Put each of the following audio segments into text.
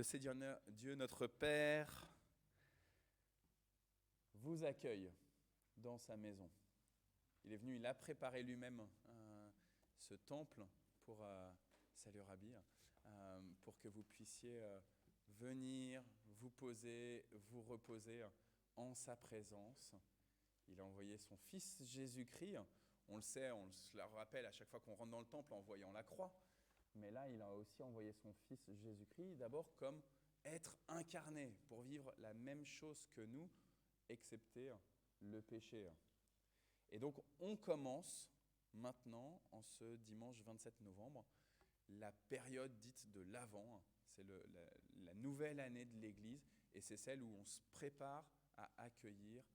Le Seigneur Dieu, notre Père, vous accueille dans sa maison. Il est venu, il a préparé lui-même ce temple pour, salut Rabbi, pour que vous puissiez venir, vous poser, vous reposer en sa présence. Il a envoyé son Fils Jésus-Christ. On le sait, on se le rappelle à chaque fois qu'on rentre dans le temple en voyant la croix. Mais là, il a aussi envoyé son Fils Jésus-Christ, d'abord comme être incarné, pour vivre la même chose que nous, excepté le péché. Et donc, on commence maintenant, en ce dimanche 27 novembre, la période dite de l'Avent. C'est la nouvelle année de l'Église, et c'est celle où on se prépare à accueillir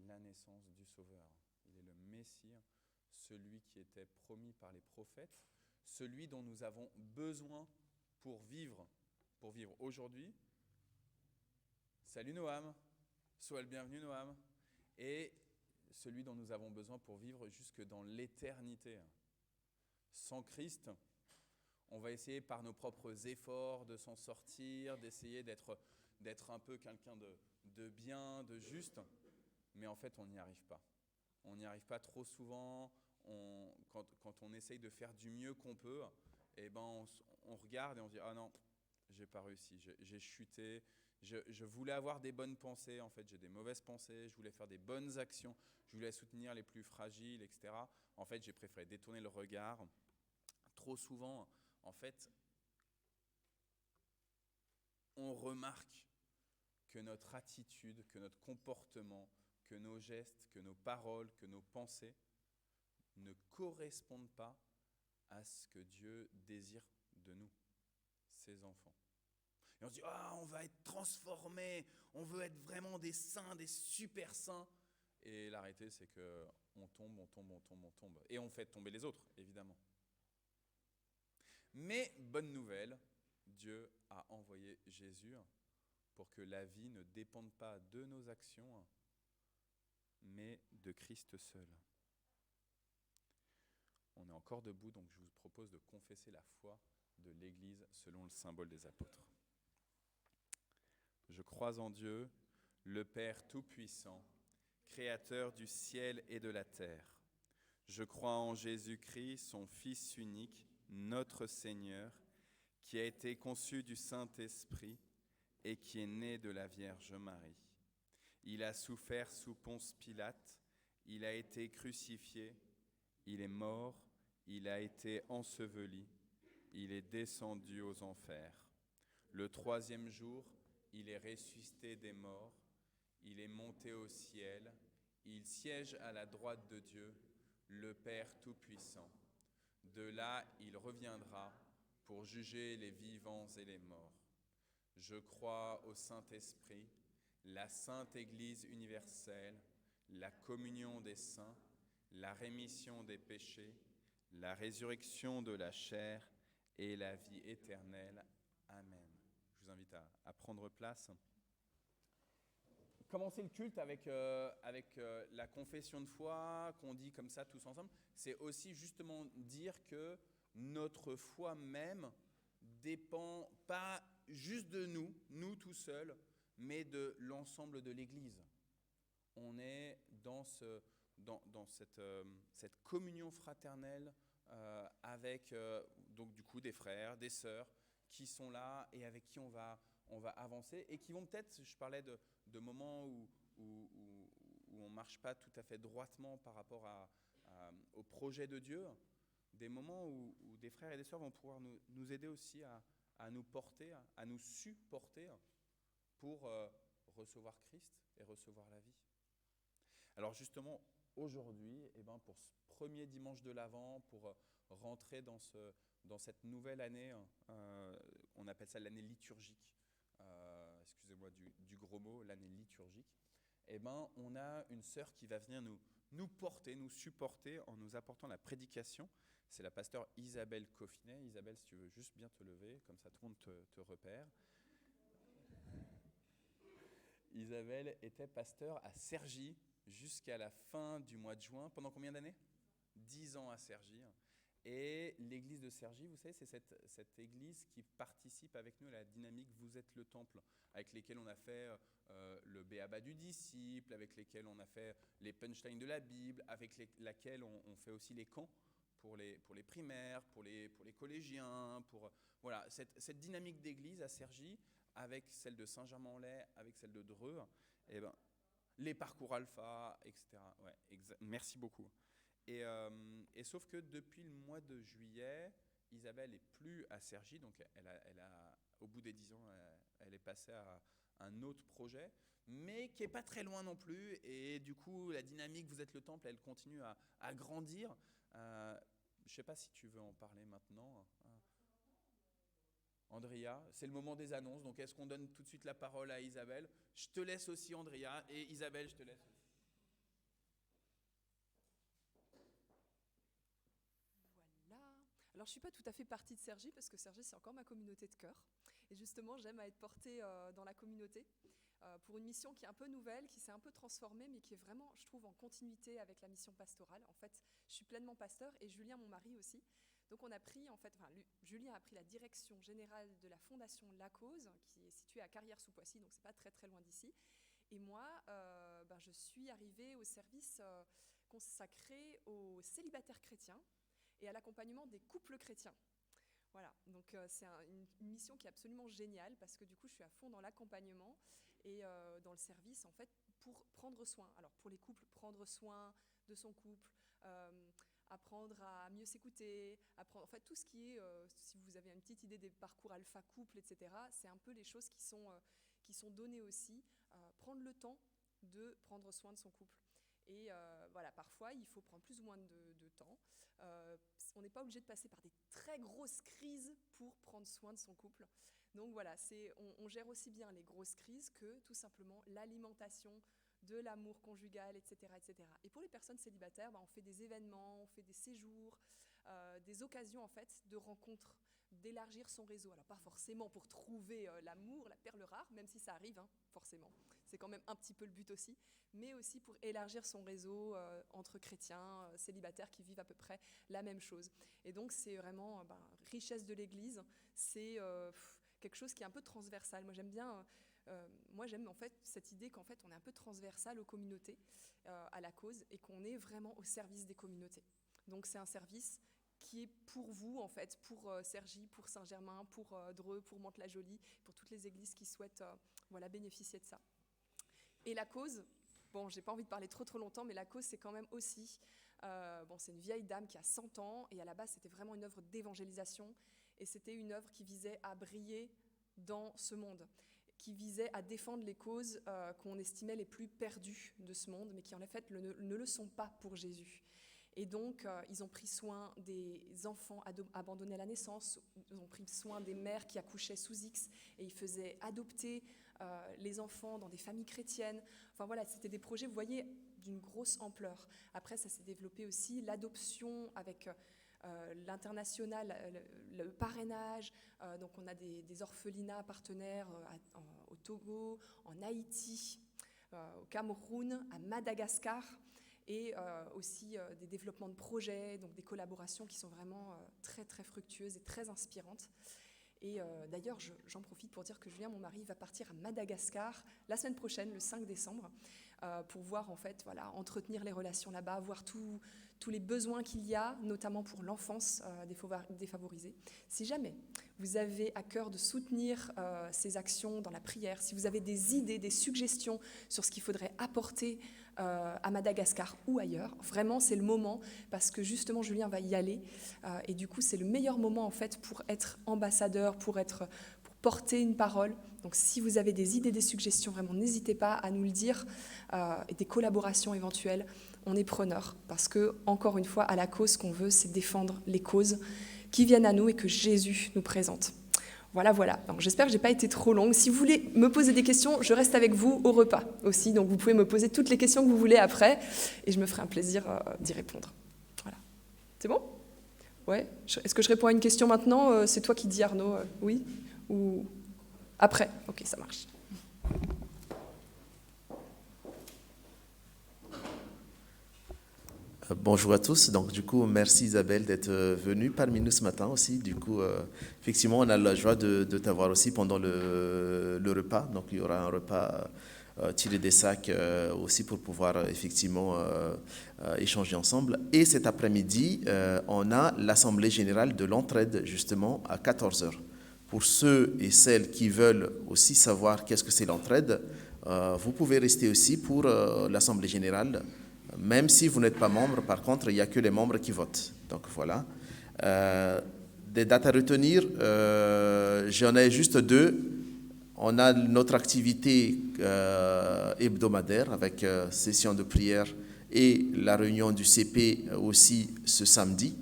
la naissance du Sauveur. Il est le Messie, celui qui était promis par les prophètes, celui dont nous avons besoin pour vivre aujourd'hui. Salut Noam, sois le bienvenu Noam. Et celui dont nous avons besoin pour vivre jusque dans l'éternité. Sans Christ, on va essayer par nos propres efforts de s'en sortir, d'essayer d'être un peu quelqu'un de bien, de juste, mais en fait on n'y arrive pas. On n'y arrive pas trop souvent. Quand on essaye de faire du mieux qu'on peut, eh ben on regarde et on se dit « Ah non, j'ai pas réussi, j'ai chuté, je voulais avoir des bonnes pensées, en fait j'ai des mauvaises pensées, je voulais faire des bonnes actions, je voulais soutenir les plus fragiles, etc. En fait, j'ai préféré détourner le regard. » Trop souvent, en fait, on remarque que notre attitude, que notre comportement, que nos gestes, que nos paroles, que nos pensées ne correspondent pas à ce que Dieu désire de nous, ses enfants. Et on se dit, on va être transformés, on veut être vraiment des saints, des super saints. Et la réalité, c'est qu'on tombe. Et on fait tomber les autres, évidemment. Mais, bonne nouvelle, Dieu a envoyé Jésus pour que la vie ne dépende pas de nos actions, mais de Christ seul. On est encore debout, donc je vous propose de confesser la foi de l'Église selon le symbole des apôtres. Je crois en Dieu, le Père Tout-Puissant, Créateur du ciel et de la terre. Je crois en Jésus-Christ, son Fils unique, notre Seigneur, qui a été conçu du Saint-Esprit et qui est né de la Vierge Marie. Il a souffert sous Ponce Pilate, il a été crucifié, il est mort, il a été enseveli, il est descendu aux enfers. Le troisième jour, il est ressuscité des morts, il est monté au ciel, il siège à la droite de Dieu, le Père Tout-Puissant. De là, il reviendra pour juger les vivants et les morts. Je crois au Saint-Esprit, la Sainte Église universelle, la communion des saints, la rémission des péchés, la résurrection de la chair et la vie éternelle. Amen. Je vous invite à prendre place. Commencer le culte avec la confession de foi qu'on dit comme ça tous ensemble, c'est aussi justement dire que notre foi même dépend pas juste de nous tout seuls, mais de l'ensemble de l'Église. On est dans cette communion fraternelle avec donc du coup des frères, des sœurs qui sont là et avec qui on va avancer et qui vont peut-être, je parlais de moments où on ne marche pas tout à fait droitement par rapport au projet de Dieu, des moments où des frères et des sœurs vont pouvoir nous aider aussi à nous porter, à nous supporter pour recevoir Christ et recevoir la vie. Alors justement, aujourd'hui, pour ce premier dimanche de l'Avent, pour rentrer dans cette nouvelle année, on appelle ça l'année liturgique, excusez-moi du gros mot, l'année liturgique, on a une sœur qui va venir nous porter, nous supporter en nous apportant la prédication. C'est la pasteure Isabelle Coffinet. Isabelle, si tu veux juste bien te lever, comme ça tout le monde te repère. Isabelle était pasteur à Cergy jusqu'à la fin du mois de juin. Pendant combien d'années ? 10 ans à Cergy. Et l'église de Cergy, vous savez, c'est cette église qui participe avec nous à la dynamique Vous êtes le temple, avec lesquels on a fait le Béaba du disciple, avec lesquels on a fait les punchlines de la Bible, avec laquelle on fait aussi les camps pour les primaires, pour les collégiens, voilà, cette dynamique d'église à Cergy, avec celle de Saint-Germain-en-Laye, avec celle de Dreux, et ben, les parcours alpha, etc. Ouais, merci beaucoup. Et sauf que depuis le mois de juillet, Isabelle n'est plus à Cergy, donc au bout des 10 ans, elle est passée à un autre projet, mais qui n'est pas très loin non plus. Et du coup, la dynamique Vous êtes le temple, elle continue à grandir. Je ne sais pas si tu veux en parler maintenant. Andrea, c'est le moment des annonces, donc est-ce qu'on donne tout de suite la parole à Isabelle? Je te laisse aussi, Andrea, et Isabelle, je te laisse aussi. Alors, je ne suis pas tout à fait partie de Cergy, parce que Cergy, c'est encore ma communauté de cœur. Et justement, j'aime à être portée dans la communauté pour une mission qui est un peu nouvelle, qui s'est un peu transformée, mais qui est vraiment, je trouve, en continuité avec la mission pastorale. En fait, je suis pleinement pasteur, et Julien, mon mari aussi. Donc, on a pris, Julien a pris la direction générale de la fondation La Cause, qui est située à Carrières-sous-Poissy, donc c'est pas très très loin d'ici. Et moi, je suis arrivée au service consacré aux célibataires chrétiens et à l'accompagnement des couples chrétiens. Voilà, donc c'est une mission qui est absolument géniale, parce que du coup je suis à fond dans l'accompagnement et dans le service en fait pour prendre soin. Alors pour les couples, prendre soin de son couple, apprendre à mieux s'écouter, apprendre en fait tout ce qui est, si vous avez une petite idée des parcours alpha couple, etc., c'est un peu les choses qui sont données aussi, prendre le temps de prendre soin de son couple. Et voilà, parfois, il faut prendre plus ou moins de temps. On n'est pas obligé de passer par des très grosses crises pour prendre soin de son couple. Donc voilà, on gère aussi bien les grosses crises que tout simplement l'alimentation de l'amour conjugal, etc., etc. Et pour les personnes célibataires, on fait des événements, on fait des séjours, des occasions en fait de rencontres, d'élargir son réseau. Alors pas forcément pour trouver l'amour, la perle rare, même si ça arrive, forcément. C'est quand même un petit peu le but aussi, mais aussi pour élargir son réseau entre chrétiens, célibataires qui vivent à peu près la même chose. Et donc c'est vraiment richesse de l'Église, c'est quelque chose qui est un peu transversal. Moi j'aime en fait cette idée qu'en fait on est un peu transversal aux communautés, à la cause, et qu'on est vraiment au service des communautés. Donc c'est un service qui est pour vous, en fait, pour Cergy, pour Saint-Germain, pour Dreux, pour Mantes-la-Jolie, pour toutes les églises qui souhaitent bénéficier de ça. Et la cause, j'ai pas envie de parler trop longtemps, mais la cause, c'est quand même aussi, c'est une vieille dame qui a 100 ans, et à la base, c'était vraiment une œuvre d'évangélisation, et c'était une œuvre qui visait à briller dans ce monde, qui visait à défendre les causes qu'on estimait les plus perdues de ce monde, mais qui en fait ne le sont pas pour Jésus. Et donc, ils ont pris soin des enfants abandonnés à la naissance, ils ont pris soin des mères qui accouchaient sous X, et ils faisaient adopter les enfants dans des familles chrétiennes. Enfin voilà, c'était des projets, vous voyez, d'une grosse ampleur. Après, ça s'est développé aussi, l'adoption avec l'international, le parrainage. Donc, on a des orphelinats partenaires au Togo, en Haïti, au Cameroun, à Madagascar. Et aussi des développements de projets, donc des collaborations qui sont vraiment très très fructueuses et très inspirantes. Et d'ailleurs, j'en profite pour dire que Julien, mon mari, va partir à Madagascar la semaine prochaine, le 5 décembre, pour voir, en fait, entretenir les relations là-bas, voir tous les besoins qu'il y a, notamment pour l'enfance défavorisée. Si jamais vous avez à cœur de soutenir ces actions dans la prière, si vous avez des idées, des suggestions sur ce qu'il faudrait apporter à Madagascar ou ailleurs, vraiment, c'est le moment, parce que justement, Julien va y aller, et du coup, c'est le meilleur moment, en fait, pour être ambassadeur, pour porter une parole. Donc si vous avez des idées, des suggestions, vraiment n'hésitez pas à nous le dire, et des collaborations éventuelles, on est preneurs, parce que, encore une fois, à la cause, ce qu'on veut, c'est défendre les causes qui viennent à nous et que Jésus nous présente. Voilà. Donc, j'espère que je n'ai pas été trop longue. Si vous voulez me poser des questions, je reste avec vous au repas aussi, donc vous pouvez me poser toutes les questions que vous voulez après, et je me ferai un plaisir d'y répondre. Voilà. C'est bon ? Ouais. Est-ce que je réponds à une question maintenant ? C'est toi qui dis, Arnaud. Oui ? Ou après ? Ok, ça marche. Bonjour à tous. Donc, du coup, merci Isabelle d'être venue parmi nous ce matin aussi. Du coup, effectivement, on a la joie de t'avoir aussi pendant le repas. Donc, il y aura un repas tiré des sacs aussi pour pouvoir effectivement échanger ensemble. Et cet après-midi, on a l'Assemblée générale de l'entraide justement à 14 heures. Pour ceux et celles qui veulent aussi savoir qu'est-ce que c'est l'entraide, vous pouvez rester aussi pour l'Assemblée générale. Même si vous n'êtes pas membre, par contre, il n'y a que les membres qui votent. Donc voilà. Des dates à retenir, j'en ai juste deux. On a notre activité hebdomadaire avec session de prière et la réunion du CP aussi ce samedi.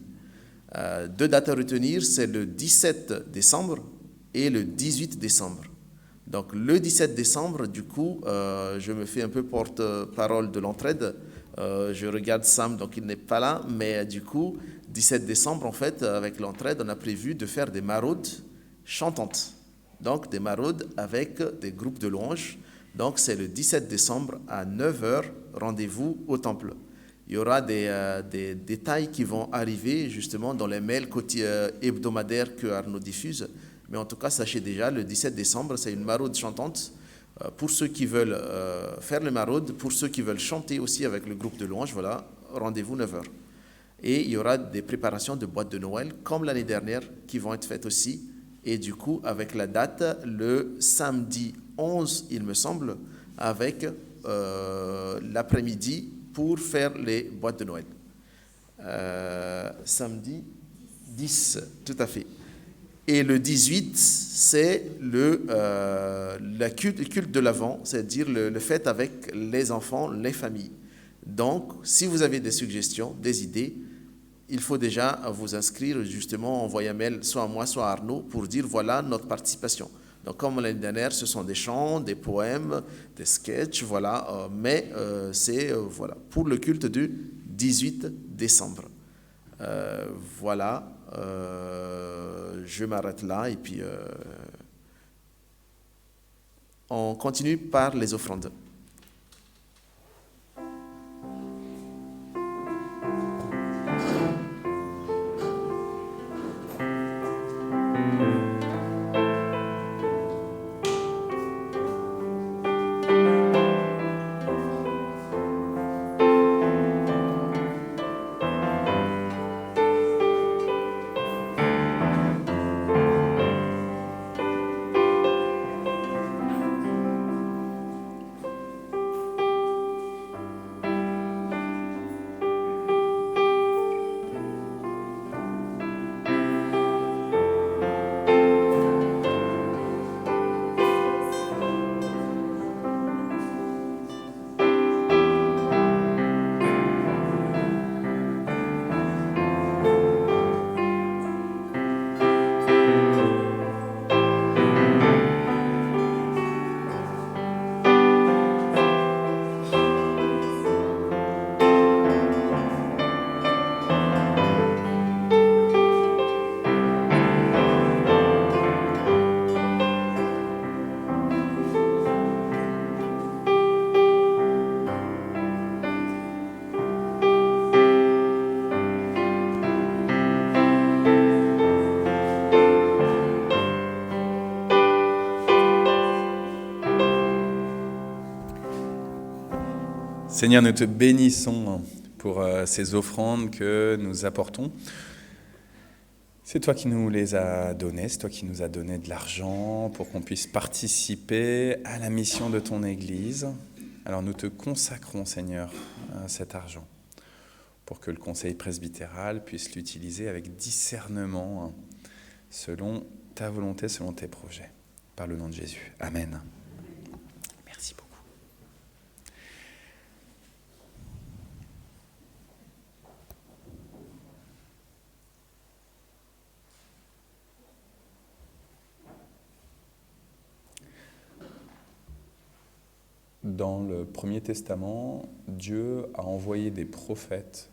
Deux dates à retenir, c'est le 17 décembre et le 18 décembre. Donc le 17 décembre, du coup, je me fais un peu porte-parole de l'entraide. Je regarde Sam, donc il n'est pas là, mais du coup, 17 décembre, en fait, avec l'entraide, on a prévu de faire des maraudes chantantes. Donc des maraudes avec des groupes de louanges. Donc c'est le 17 décembre à 9 h, rendez-vous au temple. Il y aura des détails qui vont arriver justement dans les mails hebdomadaires que Arnaud diffuse. Mais en tout cas, sachez déjà, le 17 décembre, c'est une maraude chantante. Pour ceux qui veulent faire le maraude, pour ceux qui veulent chanter aussi avec le groupe de louanges, voilà, rendez-vous 9 h. Et il y aura des préparations de boîtes de Noël, comme l'année dernière, qui vont être faites aussi. Et du coup, avec la date, le samedi 11, il me semble, avec l'après-midi pour faire les boîtes de Noël. Samedi 10, tout à fait. Et le 18, c'est le culte de l'Avent, c'est-à-dire le fête avec les enfants, les familles. Donc, si vous avez des suggestions, des idées, il faut déjà vous inscrire, justement, envoyer un mail soit à moi, soit à Arnaud, pour dire voilà notre participation. Donc, comme l'année dernière, ce sont des chants, des poèmes, des sketchs, voilà. Mais c'est voilà, pour le culte du 18 décembre. Voilà. Je m'arrête là et puis on continue par les offrandes. Seigneur, nous te bénissons pour ces offrandes que nous apportons. C'est toi qui nous les as données, c'est toi qui nous as donné de l'argent pour qu'on puisse participer à la mission de ton Église. Alors nous te consacrons, Seigneur, cet argent pour que le conseil presbytéral puisse l'utiliser avec discernement selon ta volonté, selon tes projets. Par le nom de Jésus. Amen. Merci beaucoup. Dans le Premier Testament, Dieu a envoyé des prophètes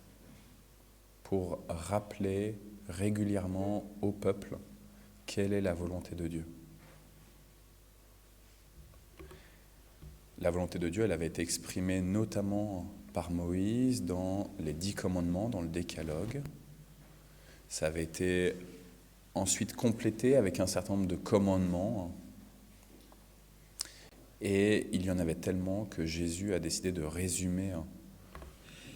pour rappeler régulièrement au peuple quelle est la volonté de Dieu. La volonté de Dieu, elle avait été exprimée notamment par Moïse dans les 10 commandements, dans le Décalogue. Ça avait été ensuite complété avec un certain nombre de commandements. Et il y en avait tellement que Jésus a décidé de résumer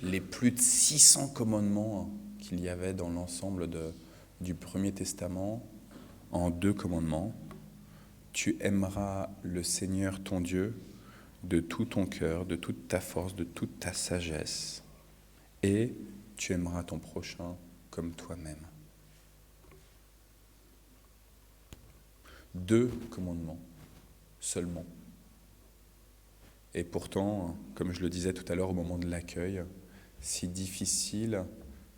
les plus de 600 commandements qu'il y avait dans l'ensemble du Premier Testament en 2 commandements. Tu aimeras le Seigneur ton Dieu de tout ton cœur, de toute ta force, de toute ta sagesse, et tu aimeras ton prochain comme toi-même. 2 commandements seulement. Et pourtant, comme je le disais tout à l'heure au moment de l'accueil, si difficile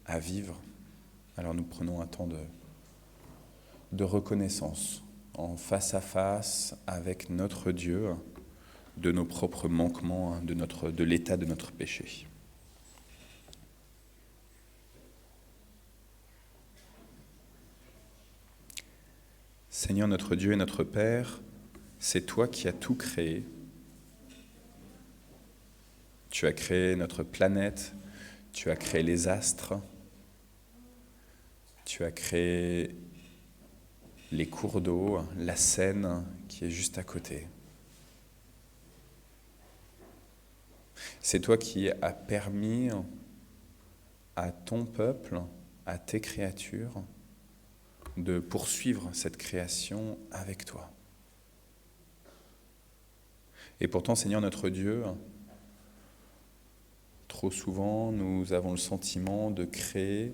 à vivre. Alors nous prenons un temps de reconnaissance en face à face avec notre Dieu de nos propres manquements, de l'état de notre péché. Seigneur notre Dieu et notre Père, c'est toi qui as tout créé. Tu as créé notre planète, tu as créé les astres, tu as créé les cours d'eau, la Seine qui est juste à côté. C'est toi qui as permis à ton peuple, à tes créatures, de poursuivre cette création avec toi. Et pourtant, Seigneur notre Dieu, trop souvent, nous avons le sentiment de créer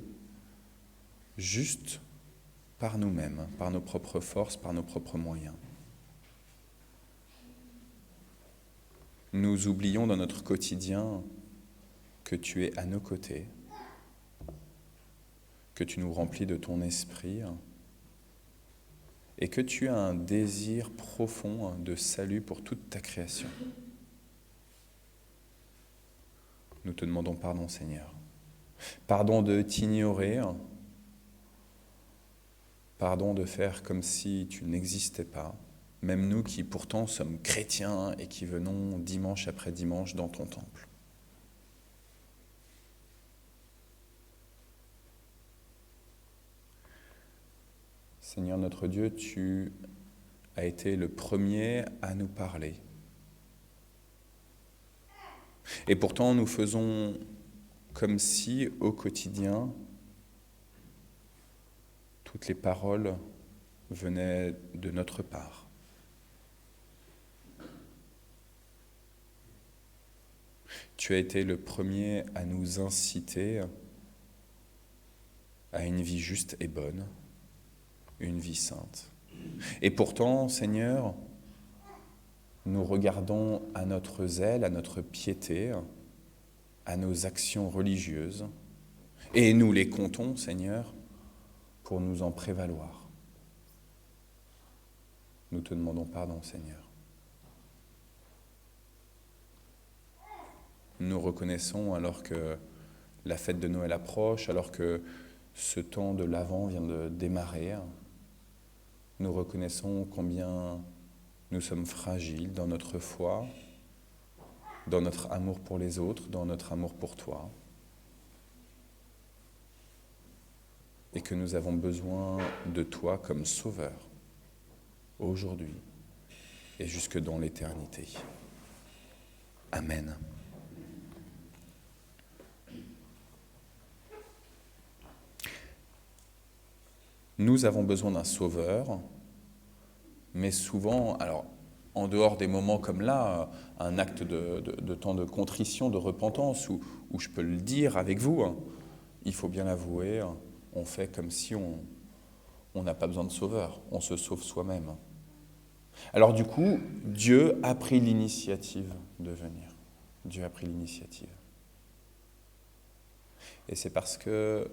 juste par nous-mêmes, par nos propres forces, par nos propres moyens. Nous oublions dans notre quotidien que tu es à nos côtés, que tu nous remplis de ton esprit et que tu as un désir profond de salut pour toute ta création. Nous te demandons pardon, Seigneur. Pardon de t'ignorer, pardon de faire comme si tu n'existais pas, même nous qui pourtant sommes chrétiens et qui venons dimanche après dimanche dans ton temple. Seigneur notre Dieu, tu as été le premier à nous parler. Et pourtant, nous faisons comme si, au quotidien, toutes les paroles venaient de notre part. Tu as été le premier à nous inciter à une vie juste et bonne, une vie sainte. Et pourtant, Seigneur, nous regardons à notre zèle, à notre piété, à nos actions religieuses, et nous les comptons, Seigneur, pour nous en prévaloir. Nous te demandons pardon, Seigneur. Nous reconnaissons, alors que la fête de Noël approche, alors que ce temps de l'Avent vient de démarrer, nous reconnaissons combien nous sommes fragiles dans notre foi, dans notre amour pour les autres, dans notre amour pour toi, et que nous avons besoin de toi comme sauveur, aujourd'hui et jusque dans l'éternité. Amen. Nous avons besoin d'un sauveur, mais souvent, alors en dehors des moments comme là, un acte de temps de contrition, de repentance, où je peux le dire avec vous, il faut bien l'avouer, on fait comme si on n'a pas besoin de sauveur, on se sauve soi-même. Alors du coup, Dieu a pris l'initiative de venir. Dieu a pris l'initiative. Et c'est parce que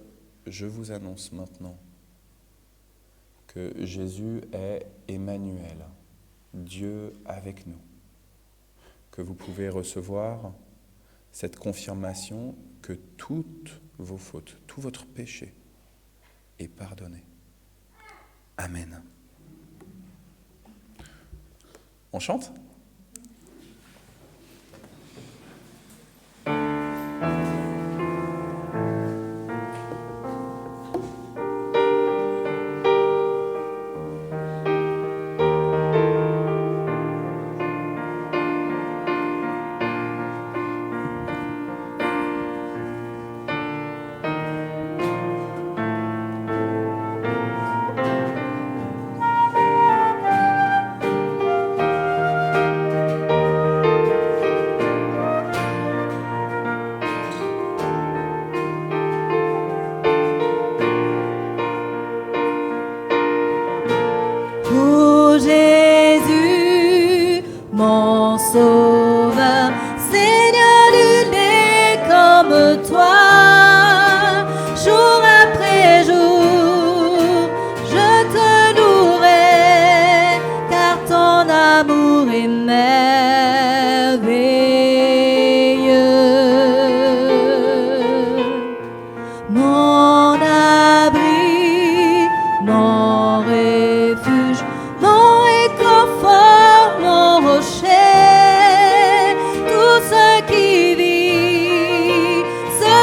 je vous annonce maintenant que Jésus est Emmanuel, Dieu avec nous, que vous pouvez recevoir cette confirmation que toutes vos fautes, tout votre péché est pardonné. Amen. On chante ? mon sauveur. Seigneur, nul n'est comme toi. Jour après jour, je te louerai, car ton amour est merveilleux. Mon abri, mon refuge, mon réconfort, mon rocher, tout ce qui vit, ce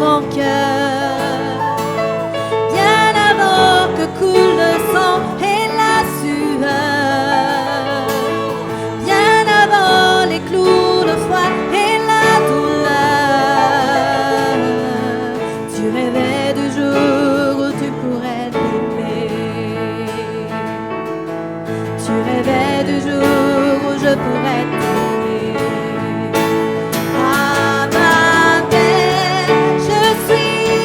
ton cœur, bien avant que coule le sang et la sueur, bien avant les clous, le froid et la douleur. Tu rêvais du jour où tu pourrais t'aimer. Tu rêvais du jour où je pourrais t'aimer. Ah ma mère, je suis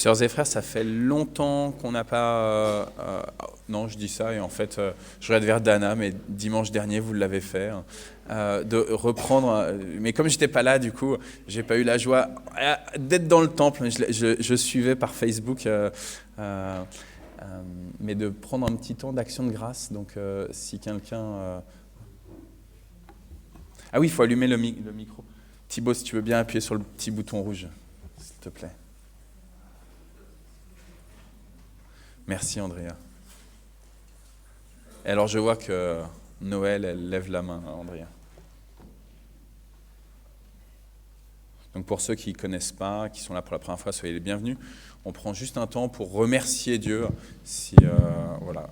Sœurs et frères, ça fait longtemps qu'on n'a pas... non, je dis ça et en fait, je regarde vers Dana, mais dimanche dernier, vous l'avez fait. De reprendre... mais comme je n'étais pas là, du coup, je n'ai pas eu la joie d'être dans le temple. Je suivais par Facebook, mais de prendre un petit temps d'action de grâce. Donc, si quelqu'un... Ah oui, il faut allumer le micro. Thibaut, si tu veux bien appuyer sur le petit bouton rouge, s'il te plaît. Merci, Andrea. Et alors, je vois que Noël, elle lève la main, Andrea. Donc, pour ceux qui ne connaissent pas, qui sont là pour la première fois, soyez les bienvenus. On prend juste un temps pour remercier Dieu. Voilà.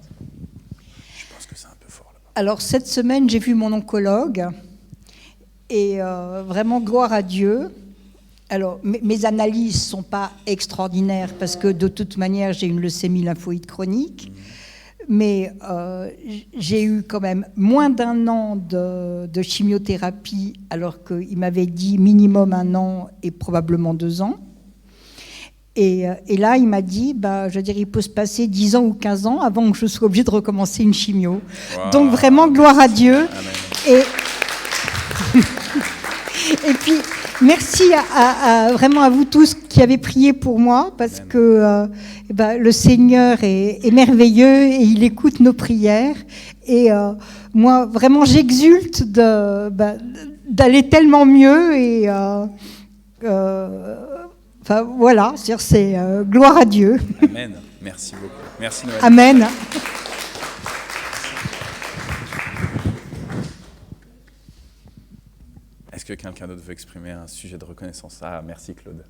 Je pense que c'est un peu fort là-bas. Alors, cette semaine, j'ai vu mon oncologue. Et vraiment, gloire à Dieu. Alors, mes analyses ne sont pas extraordinaires parce que de toute manière, j'ai une leucémie lymphoïde chronique. Mais j'ai eu quand même moins d'1 an de chimiothérapie alors qu'il m'avait dit minimum 1 an et probablement 2 ans. Et là, il m'a dit, il peut se passer 10 ans ou 15 ans avant que je sois obligée de recommencer une chimio. Wow. Donc vraiment, gloire à Dieu. Amen. Et puis, merci vraiment à vous tous qui avez prié pour moi, parce que le Seigneur est merveilleux et il écoute nos prières. Et moi, vraiment, j'exulte d'aller tellement mieux. Et voilà, c'est gloire à Dieu. Amen. Merci beaucoup. Merci Noël. Amen. Est-ce que quelqu'un d'autre veut exprimer un sujet de reconnaissance? Ah, merci Claude.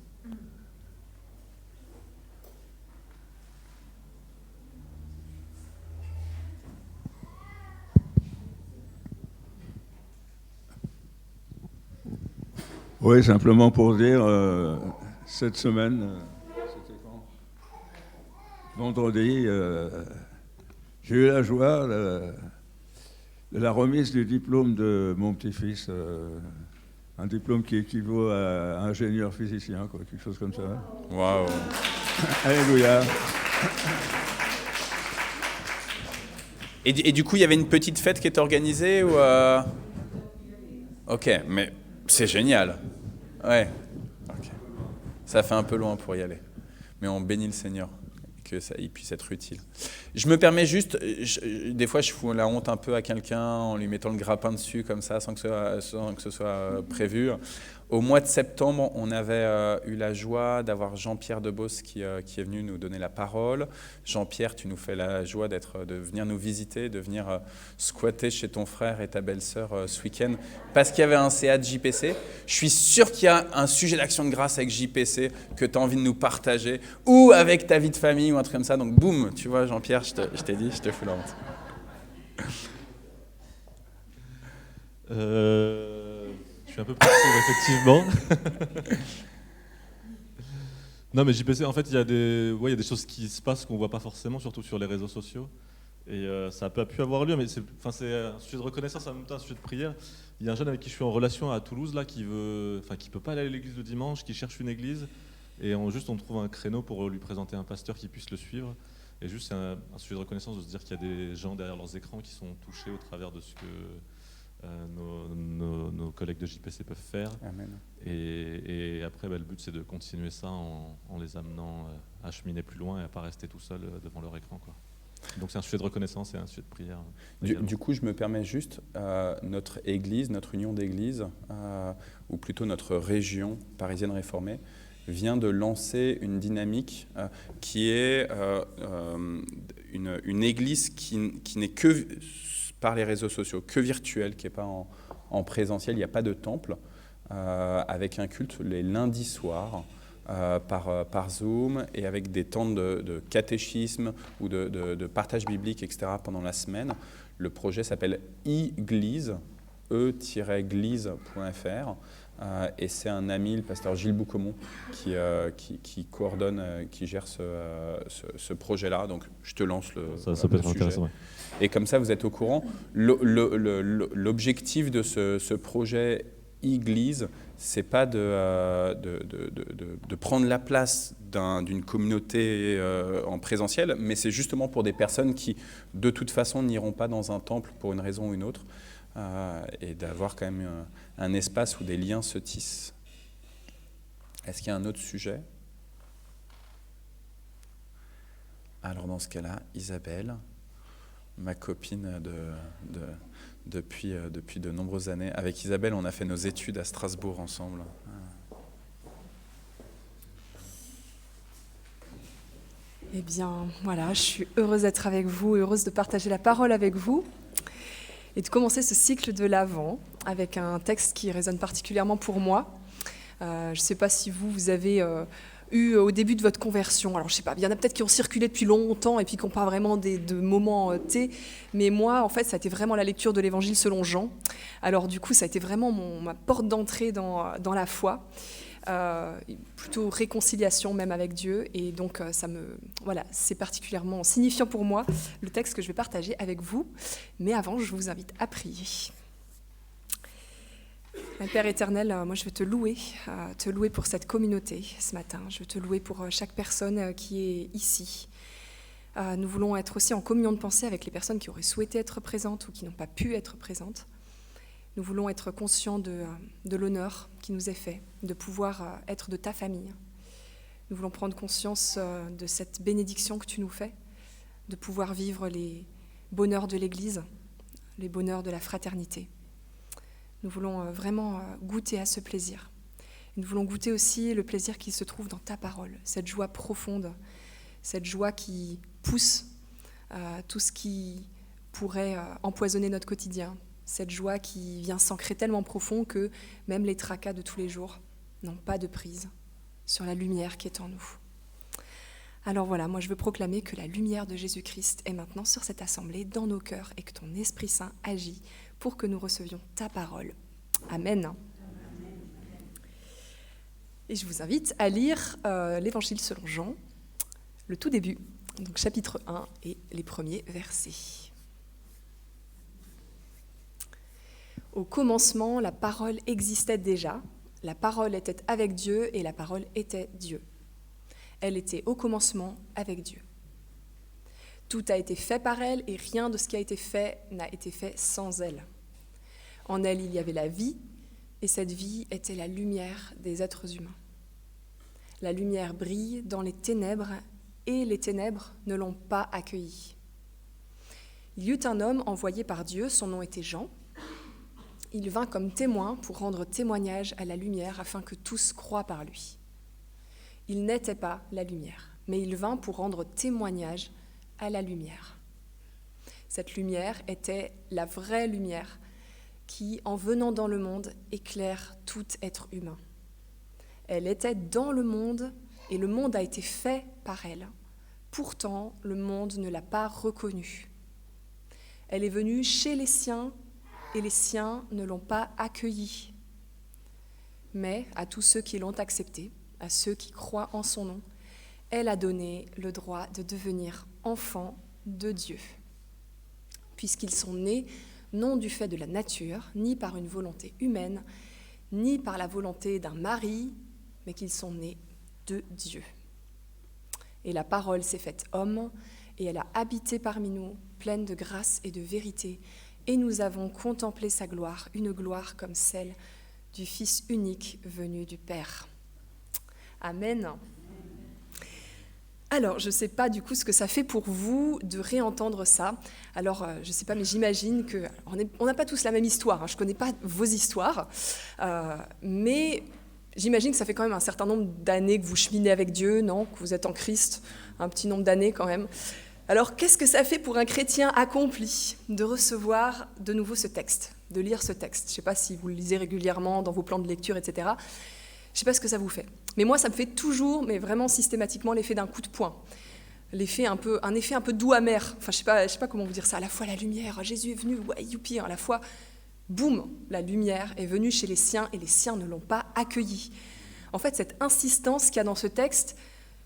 Oui, simplement pour dire, cette semaine, c'était quand? Vendredi, j'ai eu la joie de la remise du diplôme de mon petit-fils. Un diplôme qui équivaut à ingénieur physicien, quoi, quelque chose comme ça. Waouh. Alléluia. Et du coup, il y avait une petite fête qui était organisée ou Ok, mais c'est génial. Ouais. Okay. Ça fait un peu loin pour y aller. Mais on bénit le Seigneur, que ça il puisse être utile. Je me permets juste, des fois je fous la honte un peu à quelqu'un en lui mettant le grappin dessus comme ça, sans que ce soit prévu. Au mois de septembre, on avait eu la joie d'avoir Jean-Pierre Debos qui est venu nous donner la parole. Jean-Pierre, tu nous fais la joie de venir nous visiter, de venir squatter chez ton frère et ta belle-sœur ce week-end, parce qu'il y avait un CA de JPC. Je suis sûr qu'il y a un sujet d'action de grâce avec JPC que tu as envie de nous partager, ou avec ta vie de famille, ou un truc comme ça. Donc boum, tu vois Jean-Pierre, je t'ai dit, je te fous la honte. Je suis un peu plus effectivement. Non, mais JPC, en fait, il y a des choses qui se passent qu'on ne voit pas forcément, surtout sur les réseaux sociaux. Et ça n'a pas pu avoir lieu, mais c'est un sujet de reconnaissance, en même temps un sujet de prière. Il y a un jeune avec qui je suis en relation à Toulouse, là, qui peut pas aller à l'église le dimanche, qui cherche une église. Et on trouve un créneau pour lui présenter un pasteur qui puisse le suivre. Et juste, c'est un sujet de reconnaissance de se dire qu'il y a des gens derrière leurs écrans qui sont touchés au travers de ce que nos collègues de JPC peuvent faire. Amen. Et après, le but, c'est de continuer ça en les amenant à cheminer plus loin et à ne pas rester tout seul devant leur écran, quoi. Donc c'est un sujet de reconnaissance et un sujet de prière. Du coup, je me permets juste, notre église, notre union d'églises, ou plutôt notre région parisienne réformée, vient de lancer une dynamique qui est une église qui n'est que par les réseaux sociaux, que virtuelle, qui n'est pas en présentiel. Il n'y a pas de temple, avec un culte les lundis soirs par Zoom, et avec des temps de catéchisme ou de partage biblique, etc. pendant la semaine. Le projet s'appelle e-glise, e-glise.fr. Et c'est un ami, le pasteur Gilles Boucomont, qui coordonne, qui gère ce projet-là. Donc, je te lance ça peut être intéressant. Ouais. Et comme ça, vous êtes au courant. L'objectif de ce projet Église, c'est pas de prendre la place d'une communauté en présentiel, mais c'est justement pour des personnes qui, de toute façon, n'iront pas dans un temple pour une raison ou une autre, et d'avoir quand même un espace où des liens se tissent. Est-ce qu'il y a un autre sujet ? Alors dans ce cas-là, Isabelle, ma copine depuis de nombreuses années. Avec Isabelle, on a fait nos études à Strasbourg ensemble. Eh bien, voilà, je suis heureuse d'être avec vous, heureuse de partager la parole avec vous et de commencer ce cycle de l'Avent avec un texte qui résonne particulièrement pour moi. Je ne sais pas si vous avez eu au début de votre conversion, alors je ne sais pas, il y en a peut-être qui ont circulé depuis longtemps et puis qui n'ont pas vraiment de moments T, mais moi, en fait, ça a été vraiment la lecture de l'Évangile selon Jean. Alors du coup, ça a été vraiment ma porte d'entrée dans la foi. Plutôt réconciliation même avec Dieu, et donc c'est particulièrement signifiant pour moi le texte que je vais partager avec vous. Mais avant, je vous invite à prier. Mon Père éternel, moi je veux te louer pour cette communauté ce matin. Je veux te louer pour chaque personne qui est ici. Nous voulons être aussi en communion de pensée avec les personnes qui auraient souhaité être présentes ou qui n'ont pas pu être présentes. Nous voulons être conscients de l'honneur qui nous est fait, de pouvoir être de ta famille. Nous voulons prendre conscience de cette bénédiction que tu nous fais, de pouvoir vivre les bonheurs de l'Église, les bonheurs de la fraternité. Nous voulons vraiment goûter à ce plaisir. Nous voulons goûter aussi le plaisir qui se trouve dans ta parole, cette joie profonde, cette joie qui pousse tout ce qui pourrait empoisonner notre quotidien, cette joie qui vient s'ancrer tellement profond que même les tracas de tous les jours n'ont pas de prise sur la lumière qui est en nous. Alors voilà, moi je veux proclamer que la lumière de Jésus-Christ est maintenant sur cette assemblée, dans nos cœurs, et que ton Esprit Saint agit pour que nous recevions ta parole. Amen. Et je vous invite à lire l'Évangile selon Jean, le tout début, donc chapitre 1 et les premiers versets. Au commencement, la parole existait déjà, la parole était avec Dieu et la parole était Dieu. Elle était au commencement avec Dieu. Tout a été fait par elle et rien de ce qui a été fait n'a été fait sans elle. En elle, il y avait la vie et cette vie était la lumière des êtres humains. La lumière brille dans les ténèbres et les ténèbres ne l'ont pas accueillie. Il y eut un homme envoyé par Dieu, son nom était Jean. Il vint comme témoin pour rendre témoignage à la lumière afin que tous croient par lui. Il n'était pas la lumière, mais il vint pour rendre témoignage à la lumière. Cette lumière était la vraie lumière qui, en venant dans le monde, éclaire tout être humain. Elle était dans le monde et le monde a été fait par elle. Pourtant, le monde ne l'a pas reconnue. Elle est venue chez les siens et les siens ne l'ont pas accueillie. Mais à tous ceux qui l'ont acceptée, à ceux qui croient en son nom, elle a donné le droit de devenir enfants de Dieu, puisqu'ils sont nés non du fait de la nature, ni par une volonté humaine, ni par la volonté d'un mari, mais qu'ils sont nés de Dieu. Et la parole s'est faite homme, et elle a habité parmi nous, pleine de grâce et de vérité, et nous avons contemplé sa gloire, une gloire comme celle du Fils unique venu du Père. Amen. Alors, je ne sais pas du coup ce que ça fait pour vous de réentendre ça. Alors, je ne sais pas, mais j'imagine qu'on n'a pas tous la même histoire. Hein. Je ne connais pas vos histoires, mais j'imagine que ça fait quand même un certain nombre d'années que vous cheminez avec Dieu, non ? Que vous êtes en Christ, un petit nombre d'années quand même. Alors, qu'est-ce que ça fait pour un chrétien accompli de recevoir de nouveau ce texte, de lire ce texte ? Je ne sais pas si vous le lisez régulièrement dans vos plans de lecture, etc. Je ne sais pas ce que ça vous fait. Mais moi, ça me fait toujours, mais vraiment systématiquement, l'effet d'un coup de poing. Un effet un peu doux amer. Enfin, je sais pas comment vous dire ça. À la fois la lumière, Jésus est venu, ouais, youpi. À la fois, boum, la lumière est venue chez les siens et les siens ne l'ont pas accueillie. En fait, cette insistance qu'il y a dans ce texte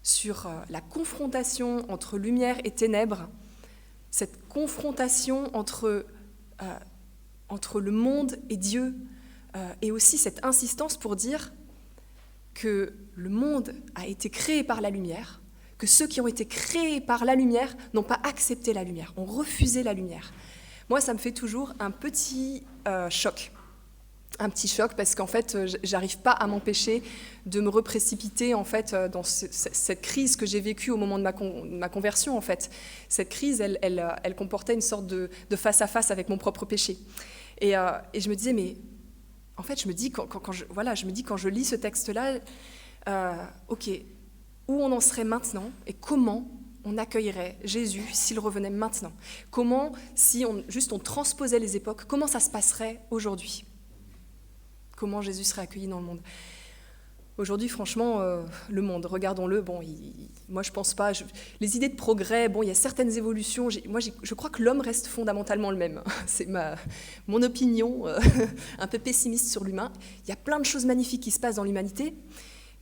sur la confrontation entre lumière et ténèbres, cette confrontation entre le monde et Dieu, et aussi cette insistance pour dire que le monde a été créé par la lumière, que ceux qui ont été créés par la lumière n'ont pas accepté la lumière, ont refusé la lumière. Moi, ça me fait toujours un petit choc. Un petit choc parce qu'en fait, j'arrive pas à m'empêcher de me reprécipiter en fait dans cette crise que j'ai vécue au moment de ma conversion en fait. Cette crise, elle comportait une sorte de face à face avec mon propre péché. Et je me disais, mais en fait, je me dis quand je lis ce texte-là, ok, où on en serait maintenant et comment on accueillerait Jésus s'il revenait maintenant? Comment, si on transposait les époques, comment ça se passerait aujourd'hui? Comment Jésus serait accueilli dans le monde? Aujourd'hui, franchement, le monde, regardons-le, bon, moi je pense pas, les idées de progrès, bon, il y a certaines évolutions, je crois que l'homme reste fondamentalement le même. C'est mon opinion, un peu pessimiste sur l'humain. Il y a plein de choses magnifiques qui se passent dans l'humanité,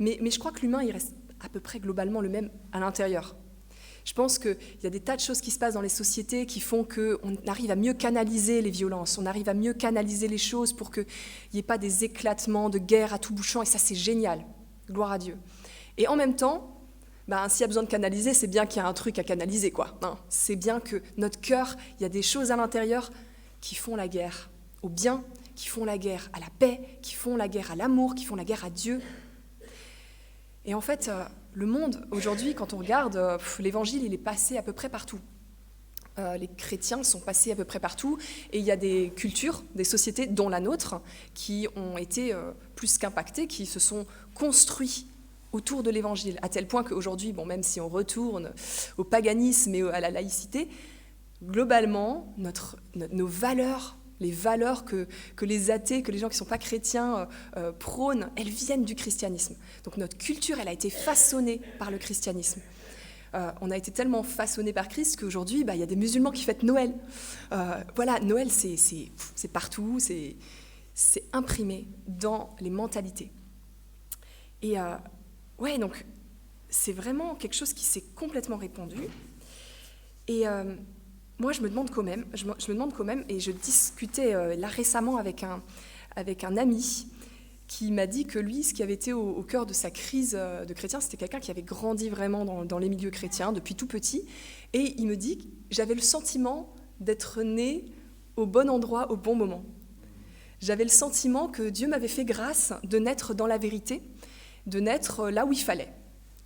mais je crois que l'humain, il reste à peu près globalement le même à l'intérieur. Je pense qu'il y a des tas de choses qui se passent dans les sociétés qui font qu'on arrive à mieux canaliser les violences, on arrive à mieux canaliser les choses pour qu'il n'y ait pas des éclatements de guerre à tout bouchant, et ça c'est génial, gloire à Dieu. Et en même temps, s'il y a besoin de canaliser, c'est bien qu'il y a un truc à canaliser, quoi. C'est bien que notre cœur, il y a des choses à l'intérieur qui font la guerre au bien, qui font la guerre à la paix, qui font la guerre à l'amour, qui font la guerre à Dieu. Et en fait, le monde, aujourd'hui, quand on regarde, l'évangile, il est passé à peu près partout. Les chrétiens sont passés à peu près partout, et il y a des cultures, des sociétés, dont la nôtre, qui ont été plus qu'impactées, qui se sont construits autour de l'évangile, à tel point qu'aujourd'hui, bon, même si on retourne au paganisme et à la laïcité, globalement, nos valeurs, les valeurs que les athées, que les gens qui ne sont pas chrétiens prônent, elles viennent du christianisme. Donc notre culture, elle a été façonnée par le christianisme. On a été tellement façonnés par Christ qu'aujourd'hui, il y a des musulmans qui fêtent Noël. Voilà, Noël, c'est partout, c'est imprimé dans les mentalités. Et ouais, donc c'est vraiment quelque chose qui s'est complètement répandu. Et moi, je me demande quand même, et je discutais là récemment avec un ami qui m'a dit que lui, ce qui avait été au cœur de sa crise de chrétien, c'était quelqu'un qui avait grandi vraiment dans les milieux chrétiens depuis tout petit. Et il me dit, j'avais le sentiment d'être né au bon endroit, au bon moment. J'avais le sentiment que Dieu m'avait fait grâce de naître dans la vérité, de naître là où il fallait.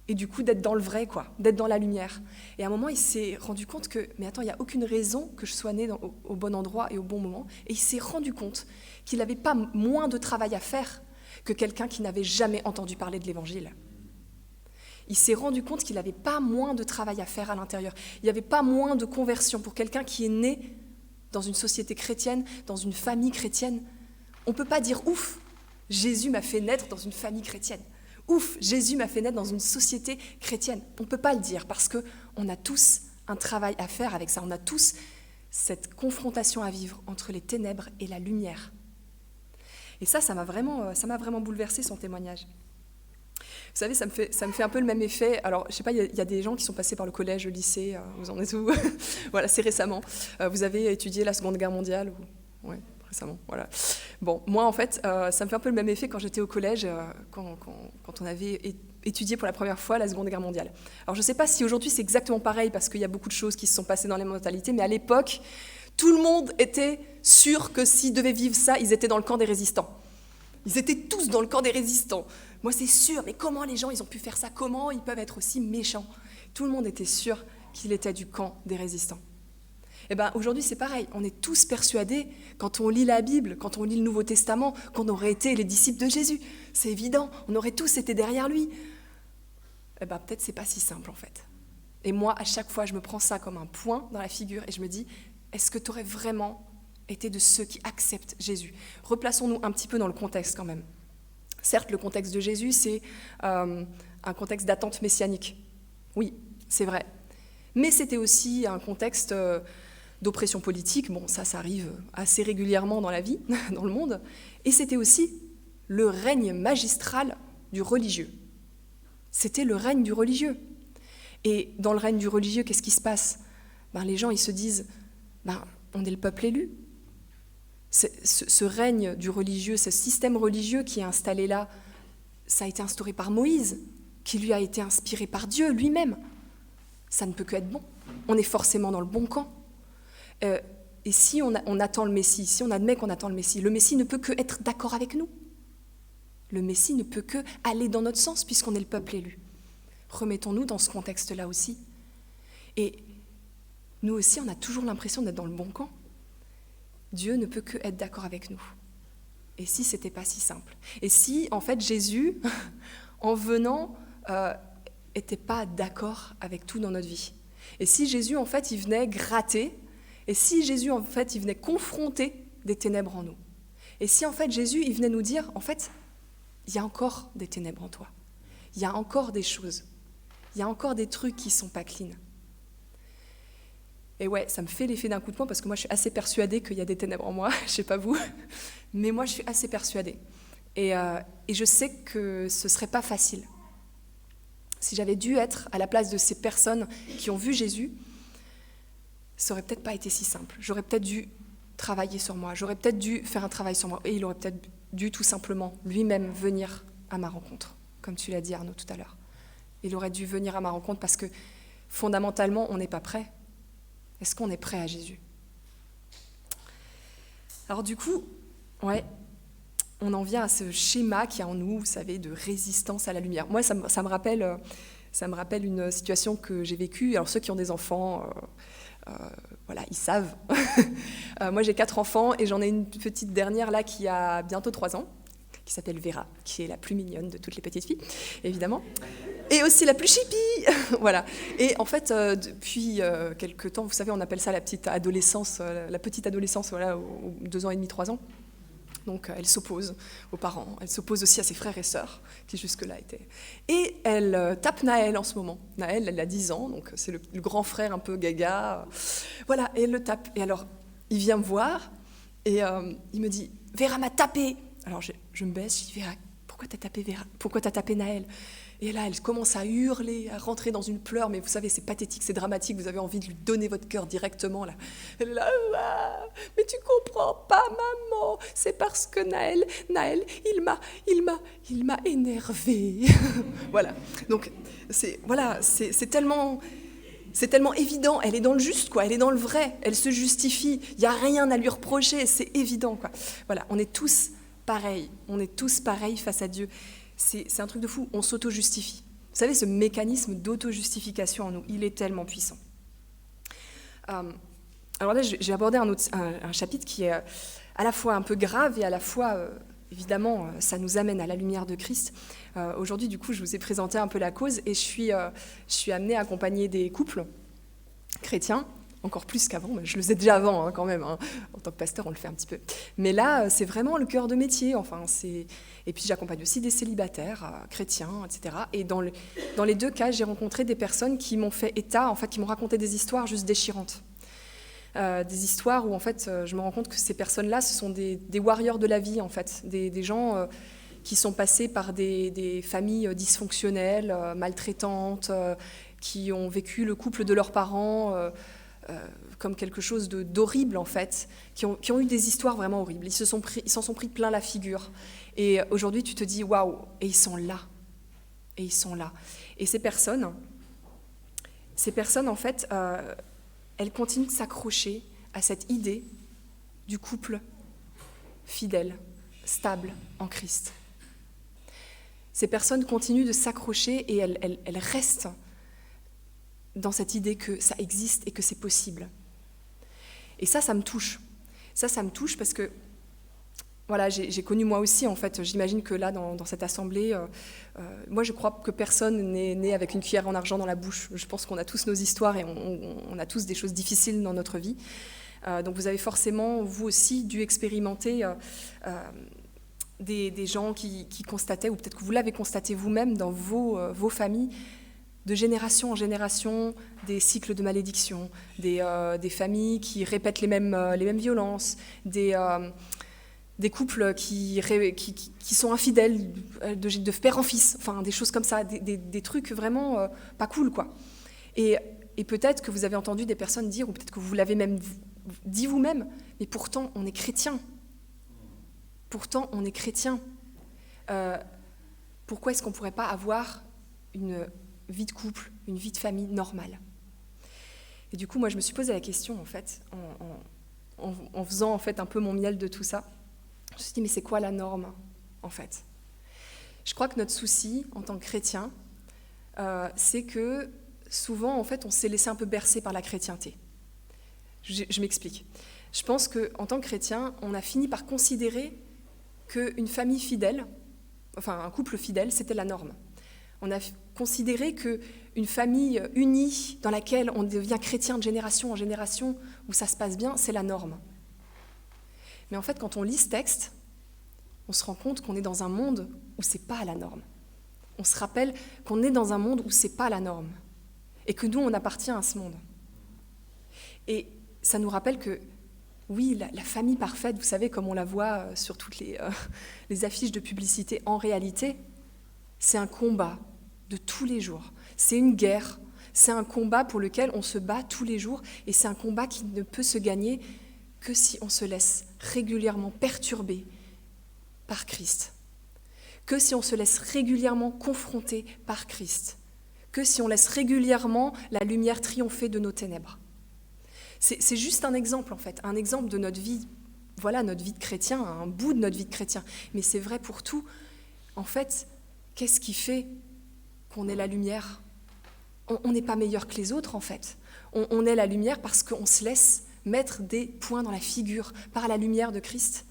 Et du coup, d'être dans le vrai, quoi, d'être dans la lumière. Et à un moment, il s'est rendu compte que, mais attends, il n'y a aucune raison que je sois né au bon endroit et au bon moment. Et il s'est rendu compte qu'il n'avait pas moins de travail à faire que quelqu'un qui n'avait jamais entendu parler de l'Évangile. Il s'est rendu compte qu'il n'avait pas moins de travail à faire à l'intérieur. Il n'y avait pas moins de conversion pour quelqu'un qui est né dans une société chrétienne, dans une famille chrétienne. On ne peut pas dire « Ouf, Jésus m'a fait naître dans une famille chrétienne ». Ouf, Jésus m'a fait naître dans une société chrétienne. On ne peut pas le dire parce qu'on a tous un travail à faire avec ça. On a tous cette confrontation à vivre entre les ténèbres et la lumière. Et ça m'a vraiment bouleversé son témoignage. Vous savez, ça me fait un peu le même effet. Alors, je ne sais pas, il y a des gens qui sont passés par le collège, le lycée, vous en êtes où? Voilà, c'est récemment. Vous avez étudié la Seconde Guerre mondiale ouais, récemment, voilà. Bon, moi, en fait, ça me fait un peu le même effet quand j'étais au collège, quand on avait étudié pour la première fois la Seconde Guerre mondiale. Alors, je ne sais pas si aujourd'hui c'est exactement pareil, parce qu'il y a beaucoup de choses qui se sont passées dans les mentalités, mais à l'époque, tout le monde était sûr que s'ils devaient vivre ça, ils étaient dans le camp des résistants. Ils étaient tous dans le camp des résistants. Moi, c'est sûr, mais comment les gens, ils ont pu faire ça? Comment ils peuvent être aussi méchants? Tout le monde était sûr qu'il était du camp des résistants. Eh bien, aujourd'hui, c'est pareil. On est tous persuadés, quand on lit la Bible, quand on lit le Nouveau Testament, qu'on aurait été les disciples de Jésus. C'est évident, on aurait tous été derrière lui. Eh bien, peut-être c'est pas si simple, en fait. Et moi, à chaque fois, je me prends ça comme un point dans la figure et je me dis, est-ce que tu aurais vraiment été de ceux qui acceptent Jésus? Replaçons-nous un petit peu dans le contexte, quand même. Certes, le contexte de Jésus, c'est un contexte d'attente messianique. Oui, c'est vrai. Mais c'était aussi un contexte d'oppression politique. Bon, ça arrive assez régulièrement dans la vie, dans le monde. Et c'était aussi le règne magistral du religieux. C'était le règne du religieux. Et dans le règne du religieux, qu'est-ce qui se passe? Les gens, ils se disent, on est le peuple élu. ce règne du religieux, ce système religieux qui est installé là, ça a été instauré par Moïse, qui lui a été inspiré par Dieu lui-même. Ça ne peut que être bon. On est forcément dans le bon camp. Et si on attend le Messie, si on admet qu'on attend le Messie ne peut que être d'accord avec nous. Le Messie ne peut que aller dans notre sens puisqu'on est le peuple élu. Remettons-nous dans ce contexte-là aussi. Et nous aussi, on a toujours l'impression d'être dans le bon camp. Dieu ne peut que être d'accord avec nous. Et si c'était pas si simple? Et si, en fait, Jésus, en venant, était pas d'accord avec tout dans notre vie? Et si Jésus, en fait, il venait gratter? Et si Jésus, en fait, il venait confronter des ténèbres en nous? Et si, en fait, Jésus, il venait nous dire, en fait, il y a encore des ténèbres en toi. Il y a encore des choses. Il y a encore des trucs qui sont pas clean. Et ouais, ça me fait l'effet d'un coup de poing parce que moi, je suis assez persuadée qu'il y a des ténèbres en moi. Je sais pas vous, mais moi, je suis assez persuadée. Et je sais que ce serait pas facile. Si j'avais dû être à la place de ces personnes qui ont vu Jésus, ça aurait peut-être pas été si simple. J'aurais peut-être dû travailler sur moi. J'aurais peut-être dû faire un travail sur moi. Et il aurait peut-être dû tout simplement lui-même venir à ma rencontre, comme tu l'as dit Arnaud tout à l'heure. Il aurait dû venir à ma rencontre parce que fondamentalement, on n'est pas prêt. Est-ce qu'on est prêt à Jésus? Alors du coup, ouais, on en vient à ce schéma qui est en nous, vous savez, de résistance à la lumière. Moi, ça me rappelle une situation que j'ai vécue. Alors ceux qui ont des enfants, voilà, ils savent. Moi, j'ai 4 enfants et j'en ai une petite dernière là qui a bientôt 3 ans, qui s'appelle Vera, qui est la plus mignonne de toutes les petites filles, évidemment. Et aussi la plus chippie, voilà. Et en fait, depuis quelques temps, vous savez, on appelle ça la petite adolescence, voilà, aux 2 ans et demi, 3 ans. Donc, elle s'oppose aux parents, elle s'oppose aussi à ses frères et sœurs, qui jusque-là étaient... Et elle tape Naël en ce moment. Naël, elle a 10 ans, donc c'est le grand frère un peu gaga. Voilà, et elle le tape. Et alors, il vient me voir, et il me dit « Vera m'a tapé !» Alors, je me baisse, je dis « Vera, pourquoi t'as tapé Vera? Pourquoi t'as tapé Naël ?» Et là, elle commence à hurler, à rentrer dans une pleure, mais vous savez, c'est pathétique, c'est dramatique, vous avez envie de lui donner votre cœur directement, là. Elle est là, ah, mais tu comprends pas, maman, c'est parce que Naël, il m'a énervée. Voilà, donc, c'est tellement évident, elle est dans le juste, quoi, elle est dans le vrai, elle se justifie, il n'y a rien à lui reprocher, c'est évident, quoi. Voilà, on est tous pareils face à Dieu. C'est un truc de fou, on s'auto-justifie. Vous savez, ce mécanisme d'auto-justification en nous, il est tellement puissant. Alors là, j'ai abordé un chapitre qui est à la fois un peu grave et à la fois, évidemment, ça nous amène à la lumière de Christ. Aujourd'hui, du coup, je vous ai présenté un peu la cause et je suis amenée à accompagner des couples chrétiens, encore plus qu'avant, mais je le faisais déjà avant quand même, hein. En tant que pasteur, on le fait un petit peu. Mais là, c'est vraiment le cœur de métier, Et puis j'accompagne aussi des célibataires chrétiens, etc. Et dans les 2 cas, j'ai rencontré des personnes qui m'ont fait état, en fait, qui m'ont raconté des histoires juste déchirantes. Des histoires où, en fait, je me rends compte que ces personnes-là, ce sont des warriors de la vie, en fait. Des gens qui sont passés par des familles dysfonctionnelles, maltraitantes, qui ont vécu le couple de leurs parents comme quelque chose d'horrible, en fait, qui ont eu des histoires vraiment horribles. Ils s'en sont pris plein la figure. Et aujourd'hui, tu te dis, waouh, et ils sont là. Et ils sont là. Et ces personnes, en fait, elles continuent de s'accrocher à cette idée du couple fidèle, stable en Christ. Ces personnes continuent de s'accrocher et elles restent dans cette idée que ça existe et que c'est possible. Et ça me touche. Ça me touche parce que voilà, j'ai connu moi aussi, en fait, j'imagine que là, dans cette assemblée, moi je crois que personne n'est né avec une cuillère en argent dans la bouche. Je pense qu'on a tous nos histoires et on a tous des choses difficiles dans notre vie. Donc vous avez forcément, vous aussi, dû expérimenter des gens qui constataient, ou peut-être que vous l'avez constaté vous-même dans vos familles, de génération en génération, des cycles de malédiction, des familles qui répètent les mêmes violences, des couples qui sont infidèles de père en fils, enfin des choses comme ça, des trucs vraiment pas cool, quoi. Et peut-être que vous avez entendu des personnes dire, ou peut-être que vous l'avez même dit vous-même, mais pourtant on est chrétien, Pourtant, on est chrétien. Pourquoi est-ce qu'on ne pourrait pas avoir une vie de couple, une vie de famille normale? Et du coup, moi, je me suis posé la question, en fait, en faisant en fait un peu mon miel de tout ça. Je me suis dit, mais c'est quoi la norme, en fait? Je crois que notre souci, en tant que chrétien, c'est que souvent, en fait, on s'est laissé un peu bercer par la chrétienté. Je m'explique. Je pense qu'en tant que chrétien, on a fini par considérer qu'une famille fidèle, enfin un couple fidèle, c'était la norme. On a considéré qu'une famille unie, dans laquelle on devient chrétien de génération en génération, où ça se passe bien, c'est la norme. Mais en fait, quand on lit ce texte, on se rend compte qu'on est dans un monde où c'est pas la norme. On se rappelle qu'on est dans un monde où c'est pas la norme, et que nous, on appartient à ce monde. Et ça nous rappelle que, oui, la famille parfaite, vous savez, comme on la voit sur toutes les affiches de publicité, en réalité, c'est un combat de tous les jours. C'est une guerre, c'est un combat pour lequel on se bat tous les jours, et c'est un combat qui ne peut se gagner que si on se laisse régulièrement perturber par Christ, que si on se laisse régulièrement confronter par Christ, que si on laisse régulièrement la lumière triompher de nos ténèbres. C'est juste un exemple, en fait, un exemple de notre vie, voilà, notre vie de chrétien, un bout de notre vie de chrétien. Mais c'est vrai pour tout. En fait, qu'est-ce qui fait qu'on est la lumière? On n'est pas meilleur que les autres, en fait. On est la lumière parce qu'on se laisse mettre des points dans la figure par la lumière de Christ.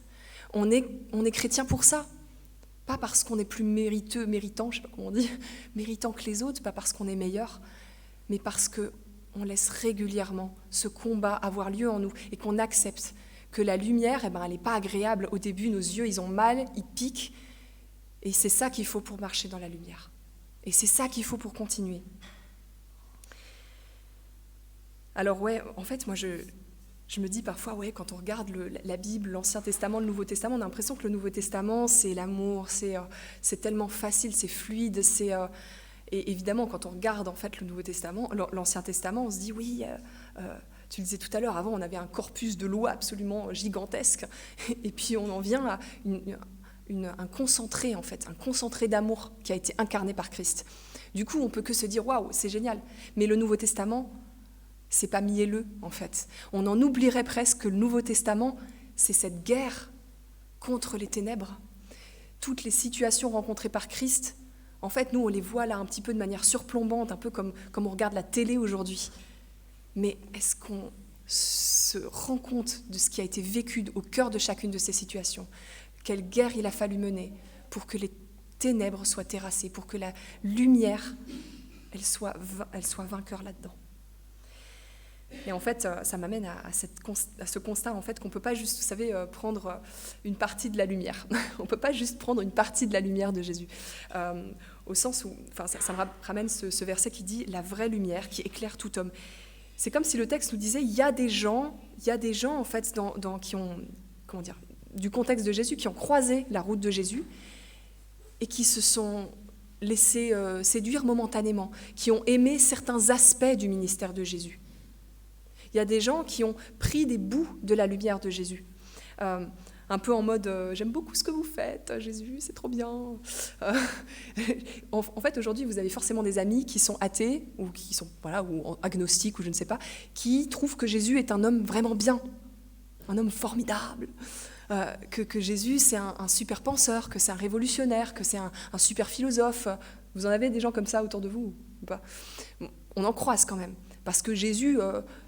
On est chrétien pour ça. Pas parce qu'on est plus méritant, je ne sais pas comment on dit, méritant que les autres, pas parce qu'on est meilleur, mais parce qu'on laisse régulièrement ce combat avoir lieu en nous et qu'on accepte que la lumière, elle n'est pas agréable au début, nos yeux, ils ont mal, ils piquent, et c'est ça qu'il faut pour marcher dans la lumière. Et c'est ça qu'il faut pour continuer. Alors ouais, en fait, moi je me dis parfois, ouais, quand on regarde la Bible, l'Ancien Testament, le Nouveau Testament, on a l'impression que le Nouveau Testament, c'est l'amour, c'est tellement facile, c'est fluide, et évidemment, quand on regarde en fait le Nouveau Testament, l'Ancien Testament, on se dit, oui, tu le disais tout à l'heure, avant on avait un corpus de lois absolument gigantesque, et puis on en vient à un concentré en fait, un concentré d'amour qui a été incarné par Christ. Du coup, on peut que se dire, waouh, c'est génial. Mais le Nouveau Testament, c'est pas mielleux, en fait. On en oublierait presque que le Nouveau Testament, c'est cette guerre contre les ténèbres. Toutes les situations rencontrées par Christ, en fait, nous, on les voit là un petit peu de manière surplombante, un peu comme on regarde la télé aujourd'hui. Mais est-ce qu'on se rend compte de ce qui a été vécu au cœur de chacune de ces situations? Quelle guerre il a fallu mener pour que les ténèbres soient terrassées, pour que la lumière, elle soit vainqueur là-dedans. Et en fait, ça m'amène à ce constat en fait, qu'on ne peut pas juste, vous savez, prendre une partie de la lumière. On ne peut pas juste prendre une partie de la lumière de Jésus. Au sens où, enfin, ça me ramène ce verset qui dit « la vraie lumière qui éclaire tout homme ». C'est comme si le texte nous disait, il y a des gens en fait, qui ont, comment dire, du contexte de Jésus, qui ont croisé la route de Jésus et qui se sont laissés séduire momentanément, qui ont aimé certains aspects du ministère de Jésus. Il y a des gens qui ont pris des bouts de la lumière de Jésus. Un peu en mode « j'aime beaucoup ce que vous faites, Jésus, c'est trop bien ». En fait, aujourd'hui, vous avez forcément des amis qui sont athées ou qui sont ou agnostiques ou je ne sais pas, qui trouvent que Jésus est un homme vraiment bien, un homme formidable, que Jésus, c'est un super penseur, que c'est un révolutionnaire, que c'est un super philosophe. Vous en avez des gens comme ça autour de vous ou pas? On en croise quand même. Parce que Jésus,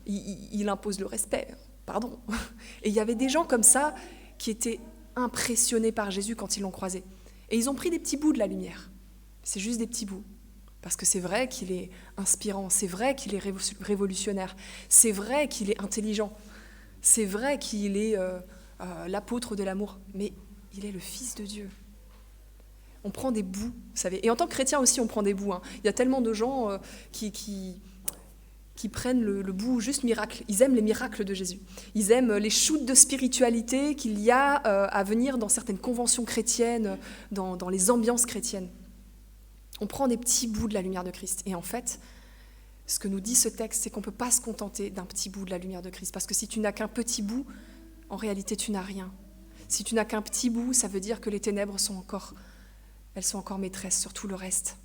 il impose le respect, pardon. Et il y avait des gens comme ça qui étaient impressionnés par Jésus quand ils l'ont croisé. Et ils ont pris des petits bouts de la lumière. C'est juste des petits bouts. Parce que c'est vrai qu'il est inspirant, c'est vrai qu'il est révolutionnaire, c'est vrai qu'il est intelligent, c'est vrai qu'il est l'apôtre de l'amour, mais il est le Fils de Dieu. On prend des bouts, vous savez. Et en tant que chrétien aussi, on prend des bouts. Il y a tellement de gens qui prennent le bout juste miracle. Ils aiment les miracles de Jésus. Ils aiment les shoots de spiritualité qu'il y a à venir dans certaines conventions chrétiennes, dans les ambiances chrétiennes. On prend des petits bouts de la lumière de Christ. Et en fait, ce que nous dit ce texte, c'est qu'on ne peut pas se contenter d'un petit bout de la lumière de Christ. Parce que si tu n'as qu'un petit bout, en réalité, tu n'as rien. Si tu n'as qu'un petit bout, ça veut dire que les ténèbres elles sont encore maîtresses sur tout le reste.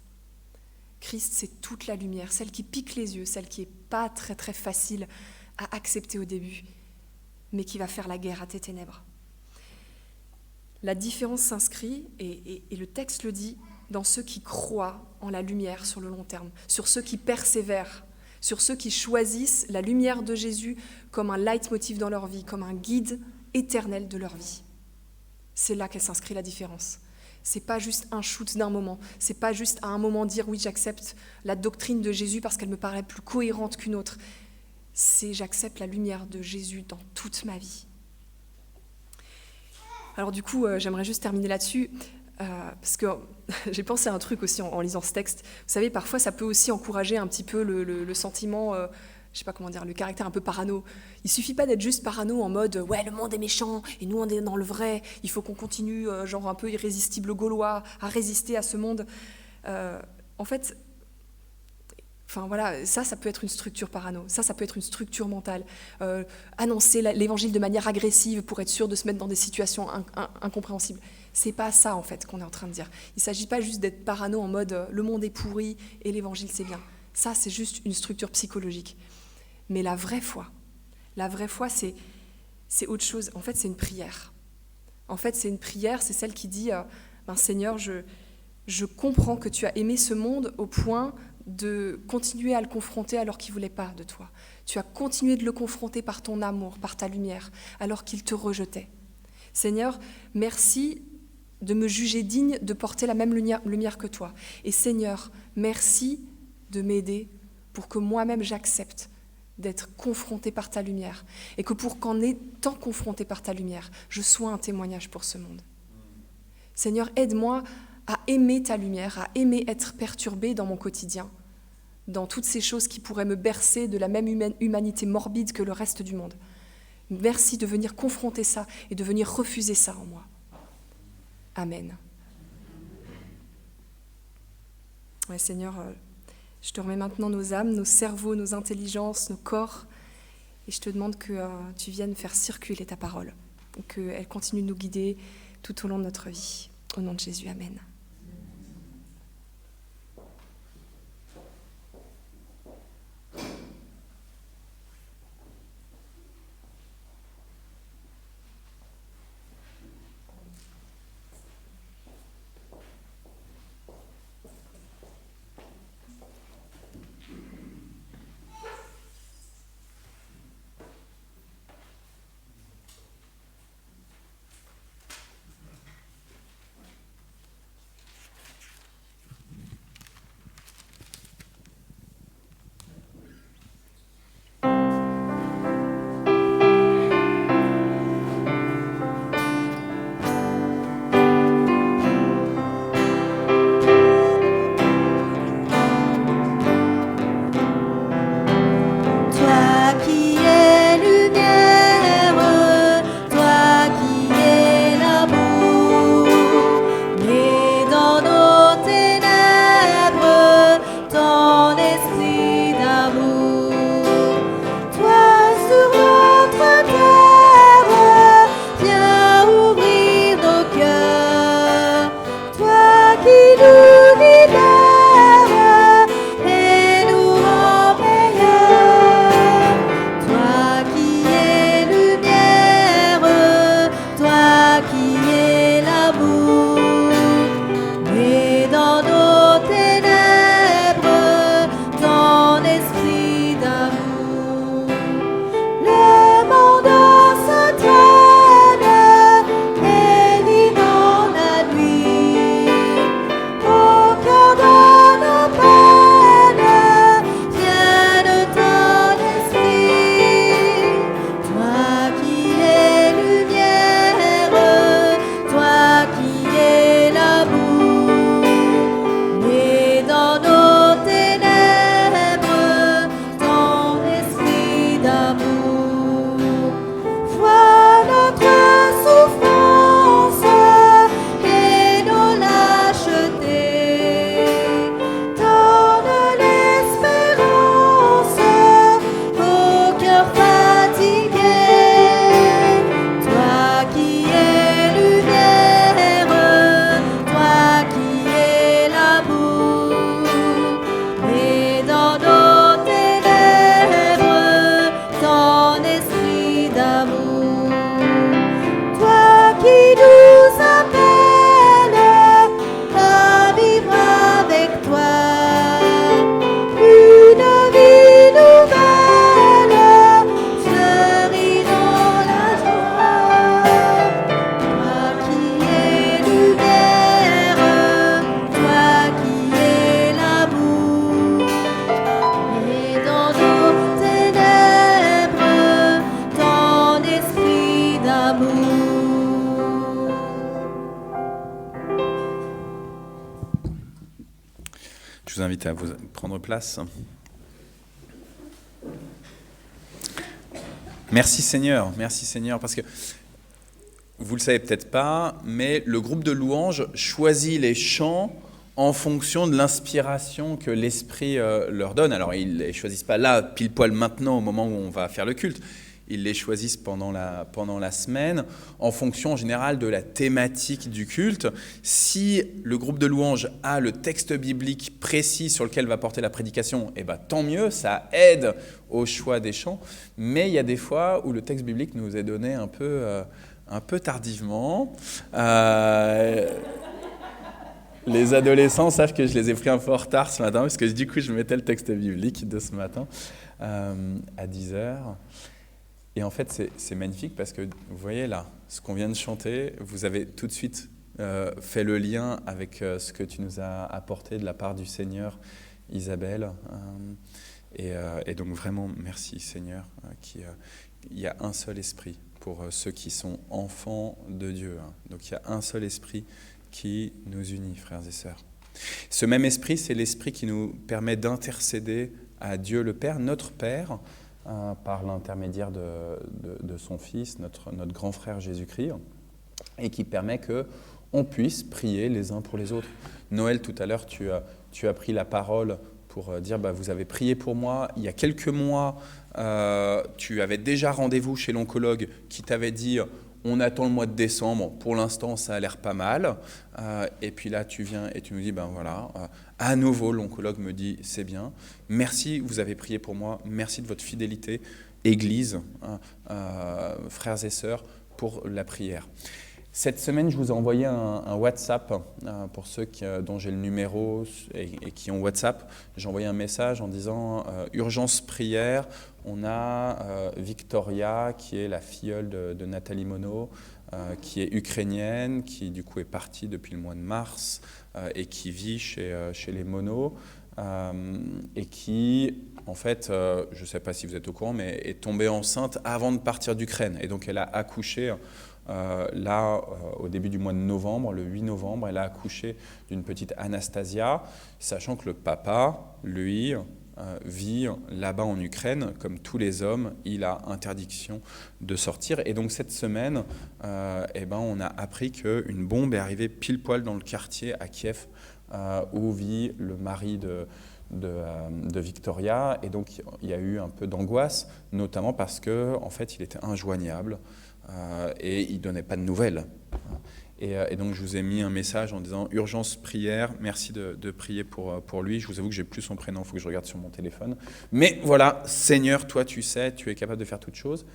Christ, c'est toute la lumière, celle qui pique les yeux, celle qui n'est pas très très facile à accepter au début, mais qui va faire la guerre à tes ténèbres. La différence s'inscrit, et le texte le dit, dans ceux qui croient en la lumière sur le long terme, sur ceux qui persévèrent, sur ceux qui choisissent la lumière de Jésus comme un leitmotiv dans leur vie, comme un guide éternel de leur vie. C'est là qu'elle s'inscrit la différence. C'est pas juste un shoot d'un moment, c'est pas juste à un moment dire oui, j'accepte la doctrine de Jésus parce qu'elle me paraît plus cohérente qu'une autre. C'est j'accepte la lumière de Jésus dans toute ma vie. Alors du coup, j'aimerais juste terminer là-dessus, parce que j'ai pensé à un truc aussi en lisant ce texte. Vous savez, parfois ça peut aussi encourager un petit peu le sentiment, je sais pas comment dire, le caractère un peu parano. Il suffit pas d'être juste parano en mode ouais, le monde est méchant et nous on est dans le vrai, il faut qu'on continue, genre un peu irrésistible gaulois, à résister à ce monde. En fait, enfin voilà, ça peut être une structure parano, ça peut être une structure mentale. Annoncer l'évangile de manière agressive pour être sûr de se mettre dans des situations incompréhensibles. C'est pas ça en fait qu'on est en train de dire. Il s'agit pas juste d'être parano en mode le monde est pourri et l'évangile c'est bien. Ça c'est juste une structure psychologique. Mais la vraie foi c'est autre chose. En fait c'est une prière. En fait c'est une prière, c'est celle qui dit Seigneur, je comprends que tu as aimé ce monde au point de continuer à le confronter alors qu'il ne voulait pas de toi. Tu as continué de le confronter par ton amour, par ta lumière, alors qu'il te rejetait. Seigneur, merci de me juger digne de porter la même lumière que toi. Et Seigneur, merci de m'aider pour que moi-même j'accepte d'être confronté par ta lumière. Et que pour qu'en étant confronté par ta lumière, je sois un témoignage pour ce monde. Seigneur, aide-moi à aimer ta lumière, à aimer être perturbé dans mon quotidien, dans toutes ces choses qui pourraient me bercer de la même humanité morbide que le reste du monde. Merci de venir confronter ça et de venir refuser ça en moi. Amen. Ouais, Seigneur, je te remets maintenant nos âmes, nos cerveaux, nos intelligences, nos corps, et je te demande que tu viennes faire circuler ta parole, qu'elle continue de nous guider tout au long de notre vie. Au nom de Jésus, amen. Je vous invite à vous prendre place. Merci Seigneur, parce que vous le savez peut-être pas, mais le groupe de louanges choisit les chants en fonction de l'inspiration que l'Esprit leur donne. Alors ils ne les choisissent pas là, pile poil maintenant, au moment où on va faire le culte. Ils les choisissent pendant la semaine, en fonction en général de la thématique du culte. Si le groupe de louanges a le texte biblique précis sur lequel va porter la prédication, eh ben, tant mieux, ça aide au choix des chants. Mais il y a des fois où le texte biblique nous est donné un peu tardivement. Les adolescents savent que je les ai pris un peu en retard ce matin, parce que du coup je mettais le texte biblique de ce matin à 10h. Et en fait, c'est magnifique parce que vous voyez là, ce qu'on vient de chanter, vous avez tout de suite fait le lien avec ce que tu nous as apporté de la part du Seigneur, Isabelle. Et donc vraiment, merci Seigneur, il y a un seul esprit pour ceux qui sont enfants de Dieu. Donc il y a un seul esprit qui nous unit, frères et sœurs. Ce même esprit, c'est l'esprit qui nous permet d'intercéder à Dieu le Père, notre Père, par l'intermédiaire de son Fils, notre grand frère Jésus-Christ, et qui permet qu'on puisse prier les uns pour les autres. Noël, tout à l'heure, tu as pris la parole pour dire vous avez prié pour moi. Il y a quelques mois, tu avais déjà rendez-vous chez l'oncologue qui t'avait dit on attend le mois de décembre, pour l'instant ça a l'air pas mal. Et puis là tu viens et tu nous dis à nouveau l'oncologue me dit c'est bien. Merci, vous avez prié pour moi, merci de votre fidélité, Église, frères et sœurs, pour la prière. Cette semaine, je vous ai envoyé un WhatsApp pour ceux dont j'ai le numéro et qui ont WhatsApp. J'ai envoyé un message en disant urgence prière. On a Victoria, qui est la filleule de Nathalie Monod, qui est ukrainienne, qui du coup est partie depuis le mois de mars et qui vit chez les Monod et qui, en fait, je ne sais pas si vous êtes au courant, mais est tombée enceinte avant de partir d'Ukraine. Et donc elle a accouché au début du mois de novembre, le 8 novembre, elle a accouché d'une petite Anastasia, sachant que le papa, lui, vit là-bas en Ukraine. Comme tous les hommes, il a interdiction de sortir. Et donc cette semaine, on a appris qu'une bombe est arrivée pile poil dans le quartier à Kiev, où vit le mari de Victoria. Et donc il y a eu un peu d'angoisse, notamment parce qu'en fait, il était injoignable. Et il ne donnait pas de nouvelles. Et donc je vous ai mis un message en disant urgence prière, merci de prier pour lui. Je vous avoue que j'ai plus son prénom, il faut que je regarde sur mon téléphone. Mais voilà, Seigneur, toi tu sais, tu es capable de faire toutes choses.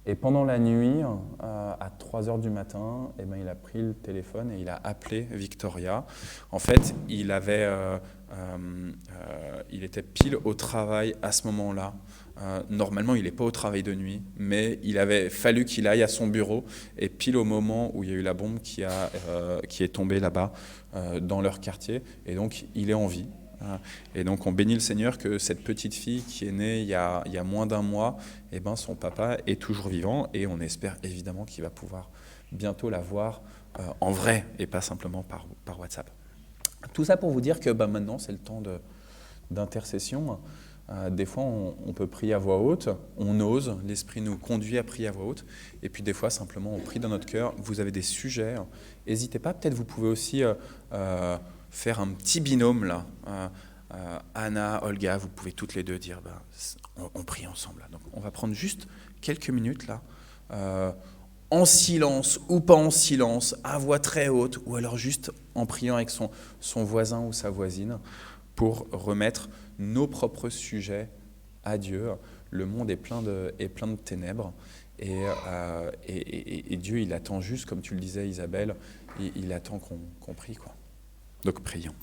Et pendant la nuit, à 3h du matin, il a pris le téléphone et il a appelé Victoria. En fait, il était pile au travail à ce moment-là. Normalement, il n'est pas au travail de nuit, mais il avait fallu qu'il aille à son bureau. Et pile au moment où il y a eu la bombe qui est tombée là-bas, dans leur quartier, et donc il est en vie. Et donc on bénit le Seigneur que cette petite fille qui est née il y a moins d'un mois, son papa est toujours vivant, et on espère évidemment qu'il va pouvoir bientôt la voir en vrai et pas simplement par WhatsApp. Tout ça pour vous dire que maintenant c'est le temps d'intercession. Des fois on peut prier à voix haute, on ose, l'Esprit nous conduit à prier à voix haute, et puis des fois simplement on prie dans notre cœur. Vous avez des sujets, n'hésitez pas, peut-être vous pouvez aussi faire un petit binôme là. Anna, Olga, vous pouvez toutes les deux dire on prie ensemble. Donc on va prendre juste quelques minutes là, en silence ou pas en silence, à voix très haute, ou alors juste en priant avec son voisin ou sa voisine, pour remettre nos propres sujets à Dieu. Le monde est plein de ténèbres, et Dieu, il attend juste, comme tu le disais Isabelle, il attend qu'on prie, quoi. Donc prions.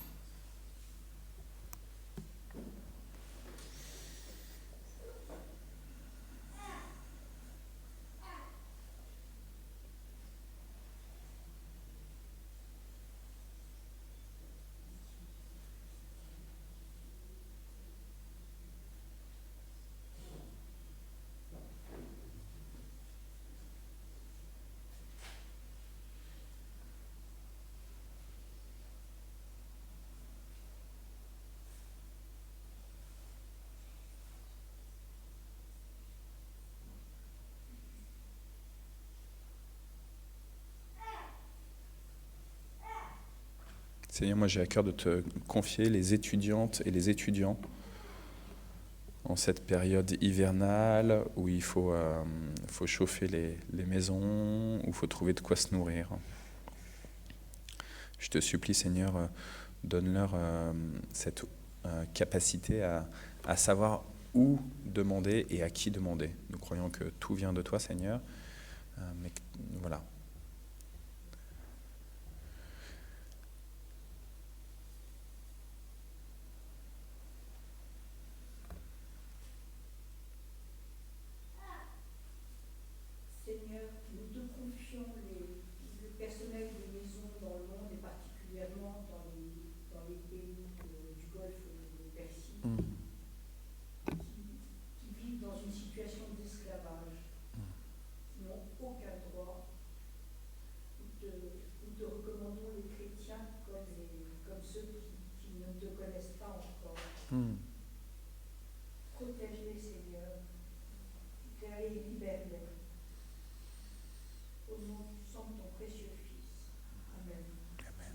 Seigneur, moi j'ai à cœur de te confier les étudiantes et les étudiants en cette période hivernale où il faut chauffer les maisons, où il faut trouver de quoi se nourrir. Je te supplie, Seigneur, donne-leur cette capacité à savoir où demander et à qui demander. Nous croyons que tout vient de toi, Seigneur, mais voilà. Seigneur, nous te confions le personnel de maison dans le monde et particulièrement dans les pays du Golfe de Persie qui vivent dans une situation d'esclavage, qui n'ont aucun droit. Nous te recommandons les chrétiens comme ceux qui ne te connaissent pas encore. Protège-les, Seigneur, et libère-les. Au nom du sang de ton précieux Fils. Amen. Amen.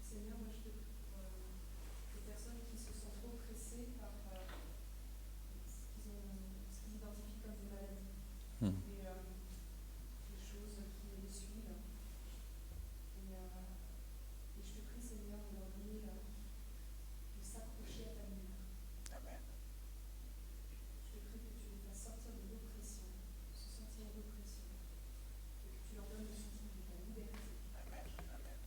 Seigneur, moi je te prie pour les personnes qui se sentent oppressées par ce qu'ils identifient comme des maladies et des choses qui les suivent. Et je te prie, Seigneur, de leur donner de s'accrocher à ta lumière. Amen. Je te prie que tu les fasses sortir de l'oppression, se sentir d'oppression, et que tu leur donnes le sentiment de ta liberté. Amen. Amen.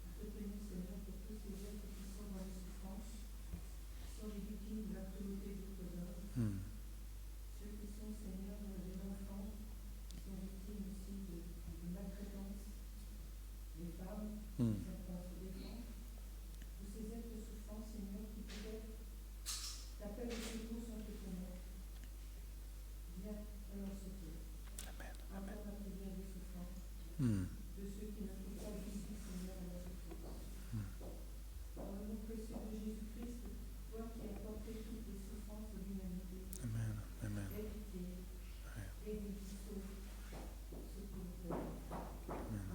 Nous te prions, Seigneur, pour tous ces êtres qui sont dans les souffrances, qui sont les victimes de la cruauté d'autres hommes, ceux qui sont, Seigneur, des enfants, qui sont victimes aussi de maltraitance, des femmes qui ne savent pas se défendre, tous ces êtres souffrants, Seigneur, qui peut-être t'appellent au secours sans te connaître. Viens à leur secours. Amen. Entends la prière des souffrants, de ceux qui ne trouvent pas d'ici, Seigneur, à leur secours. Dans le nom précieux de Jésus-Christ, toi qui as porté toutes les souffrances de l'humanité, Amen. Amen. aie pitié, aie des sauve, secours-le. Amen.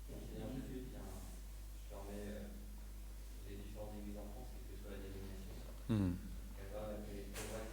Seigneur Jésus, je te remets les différentes églises en France, quelle que soit la dénomination. Qu'elles doivent appeler les pauvres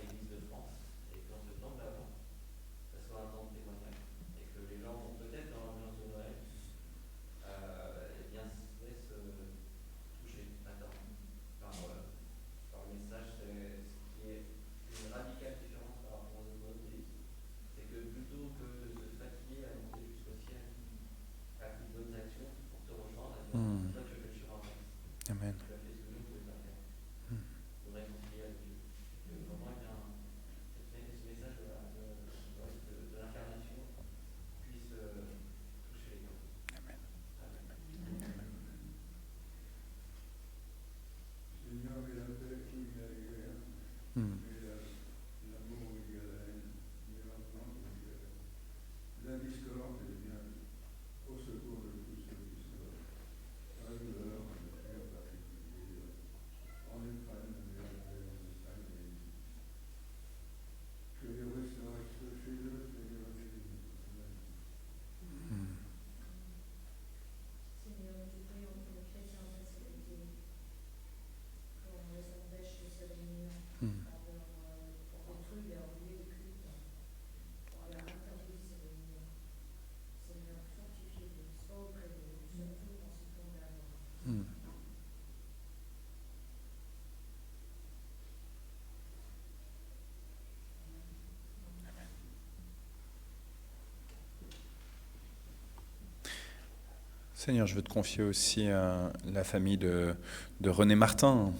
Seigneur, je veux te confier aussi la famille de René Martin,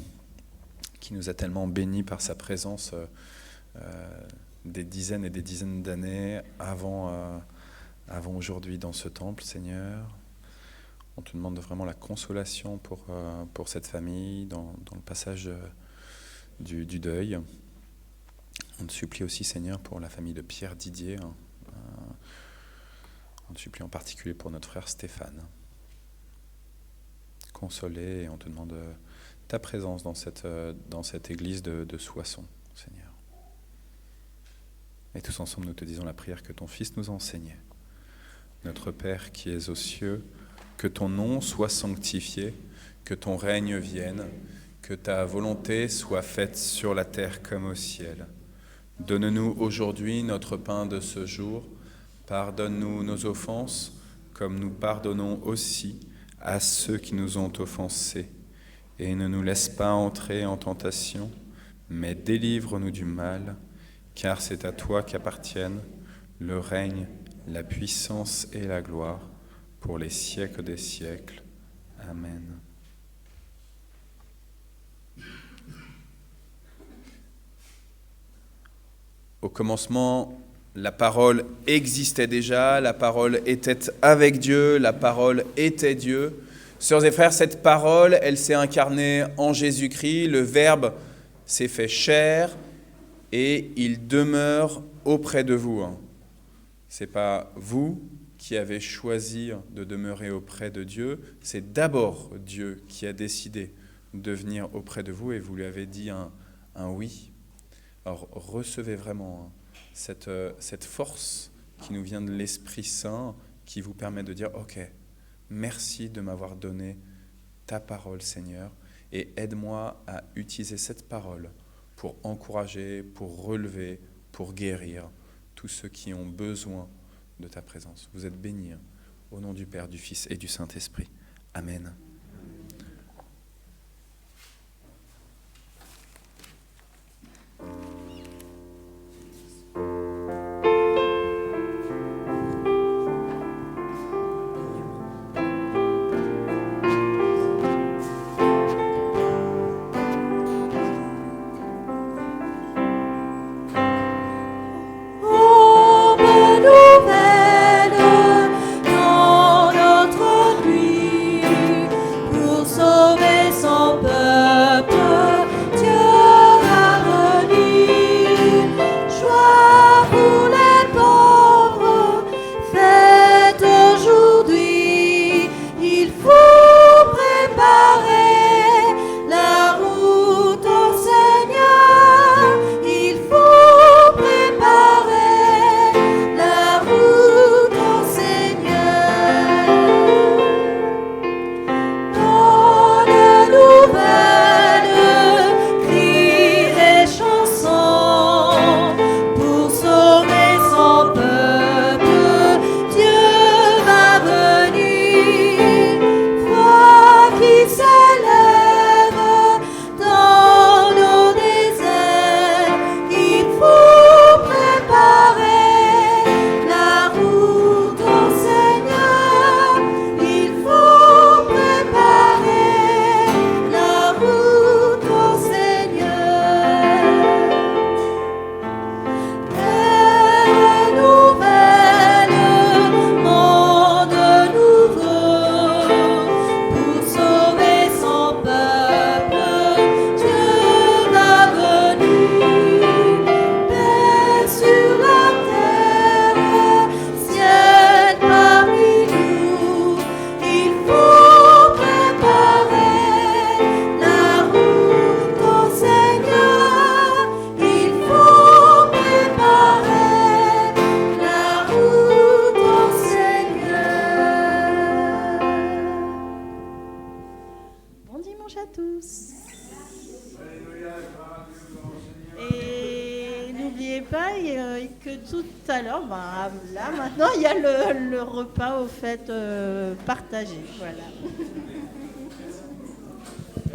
qui nous a tellement bénis par sa présence des dizaines et des dizaines d'années avant aujourd'hui dans ce temple, Seigneur. On te demande vraiment la consolation pour cette famille dans le passage du deuil. On te supplie aussi, Seigneur, pour la famille de Pierre Didier. On te supplie en particulier pour notre frère Stéphane. Consolé, et on te demande ta présence dans cette église de Soissons, Seigneur. Et tous ensemble, nous te disons la prière que ton Fils nous enseignait. Notre Père qui es aux cieux, que ton nom soit sanctifié, que ton règne vienne, que ta volonté soit faite sur la terre comme au ciel. Donne-nous aujourd'hui notre pain de ce jour. Pardonne-nous nos offenses, comme nous pardonnons aussi à ceux qui nous ont offensés. Et ne nous laisse pas entrer en tentation, mais délivre-nous du mal, car c'est à toi qu'appartiennent le règne, la puissance et la gloire, pour les siècles des siècles. Amen. Au commencement, la parole existait déjà, la parole était avec Dieu, la parole était Dieu. Sœurs et frères, cette parole, elle s'est incarnée en Jésus-Christ, le Verbe s'est fait chair et il demeure auprès de vous. Ce n'est pas vous qui avez choisi de demeurer auprès de Dieu, c'est d'abord Dieu qui a décidé de venir auprès de vous et vous lui avez dit un oui. Alors recevez vraiment cette force qui nous vient de l'Esprit Saint, qui vous permet de dire « Ok, merci de m'avoir donné ta parole, Seigneur, et aide-moi à utiliser cette parole pour encourager, pour relever, pour guérir tous ceux qui ont besoin de ta présence. » Vous êtes bénis, au nom du Père, du Fils et du Saint-Esprit. Amen. Là, maintenant, il y a le repas au fait partagé. Voilà.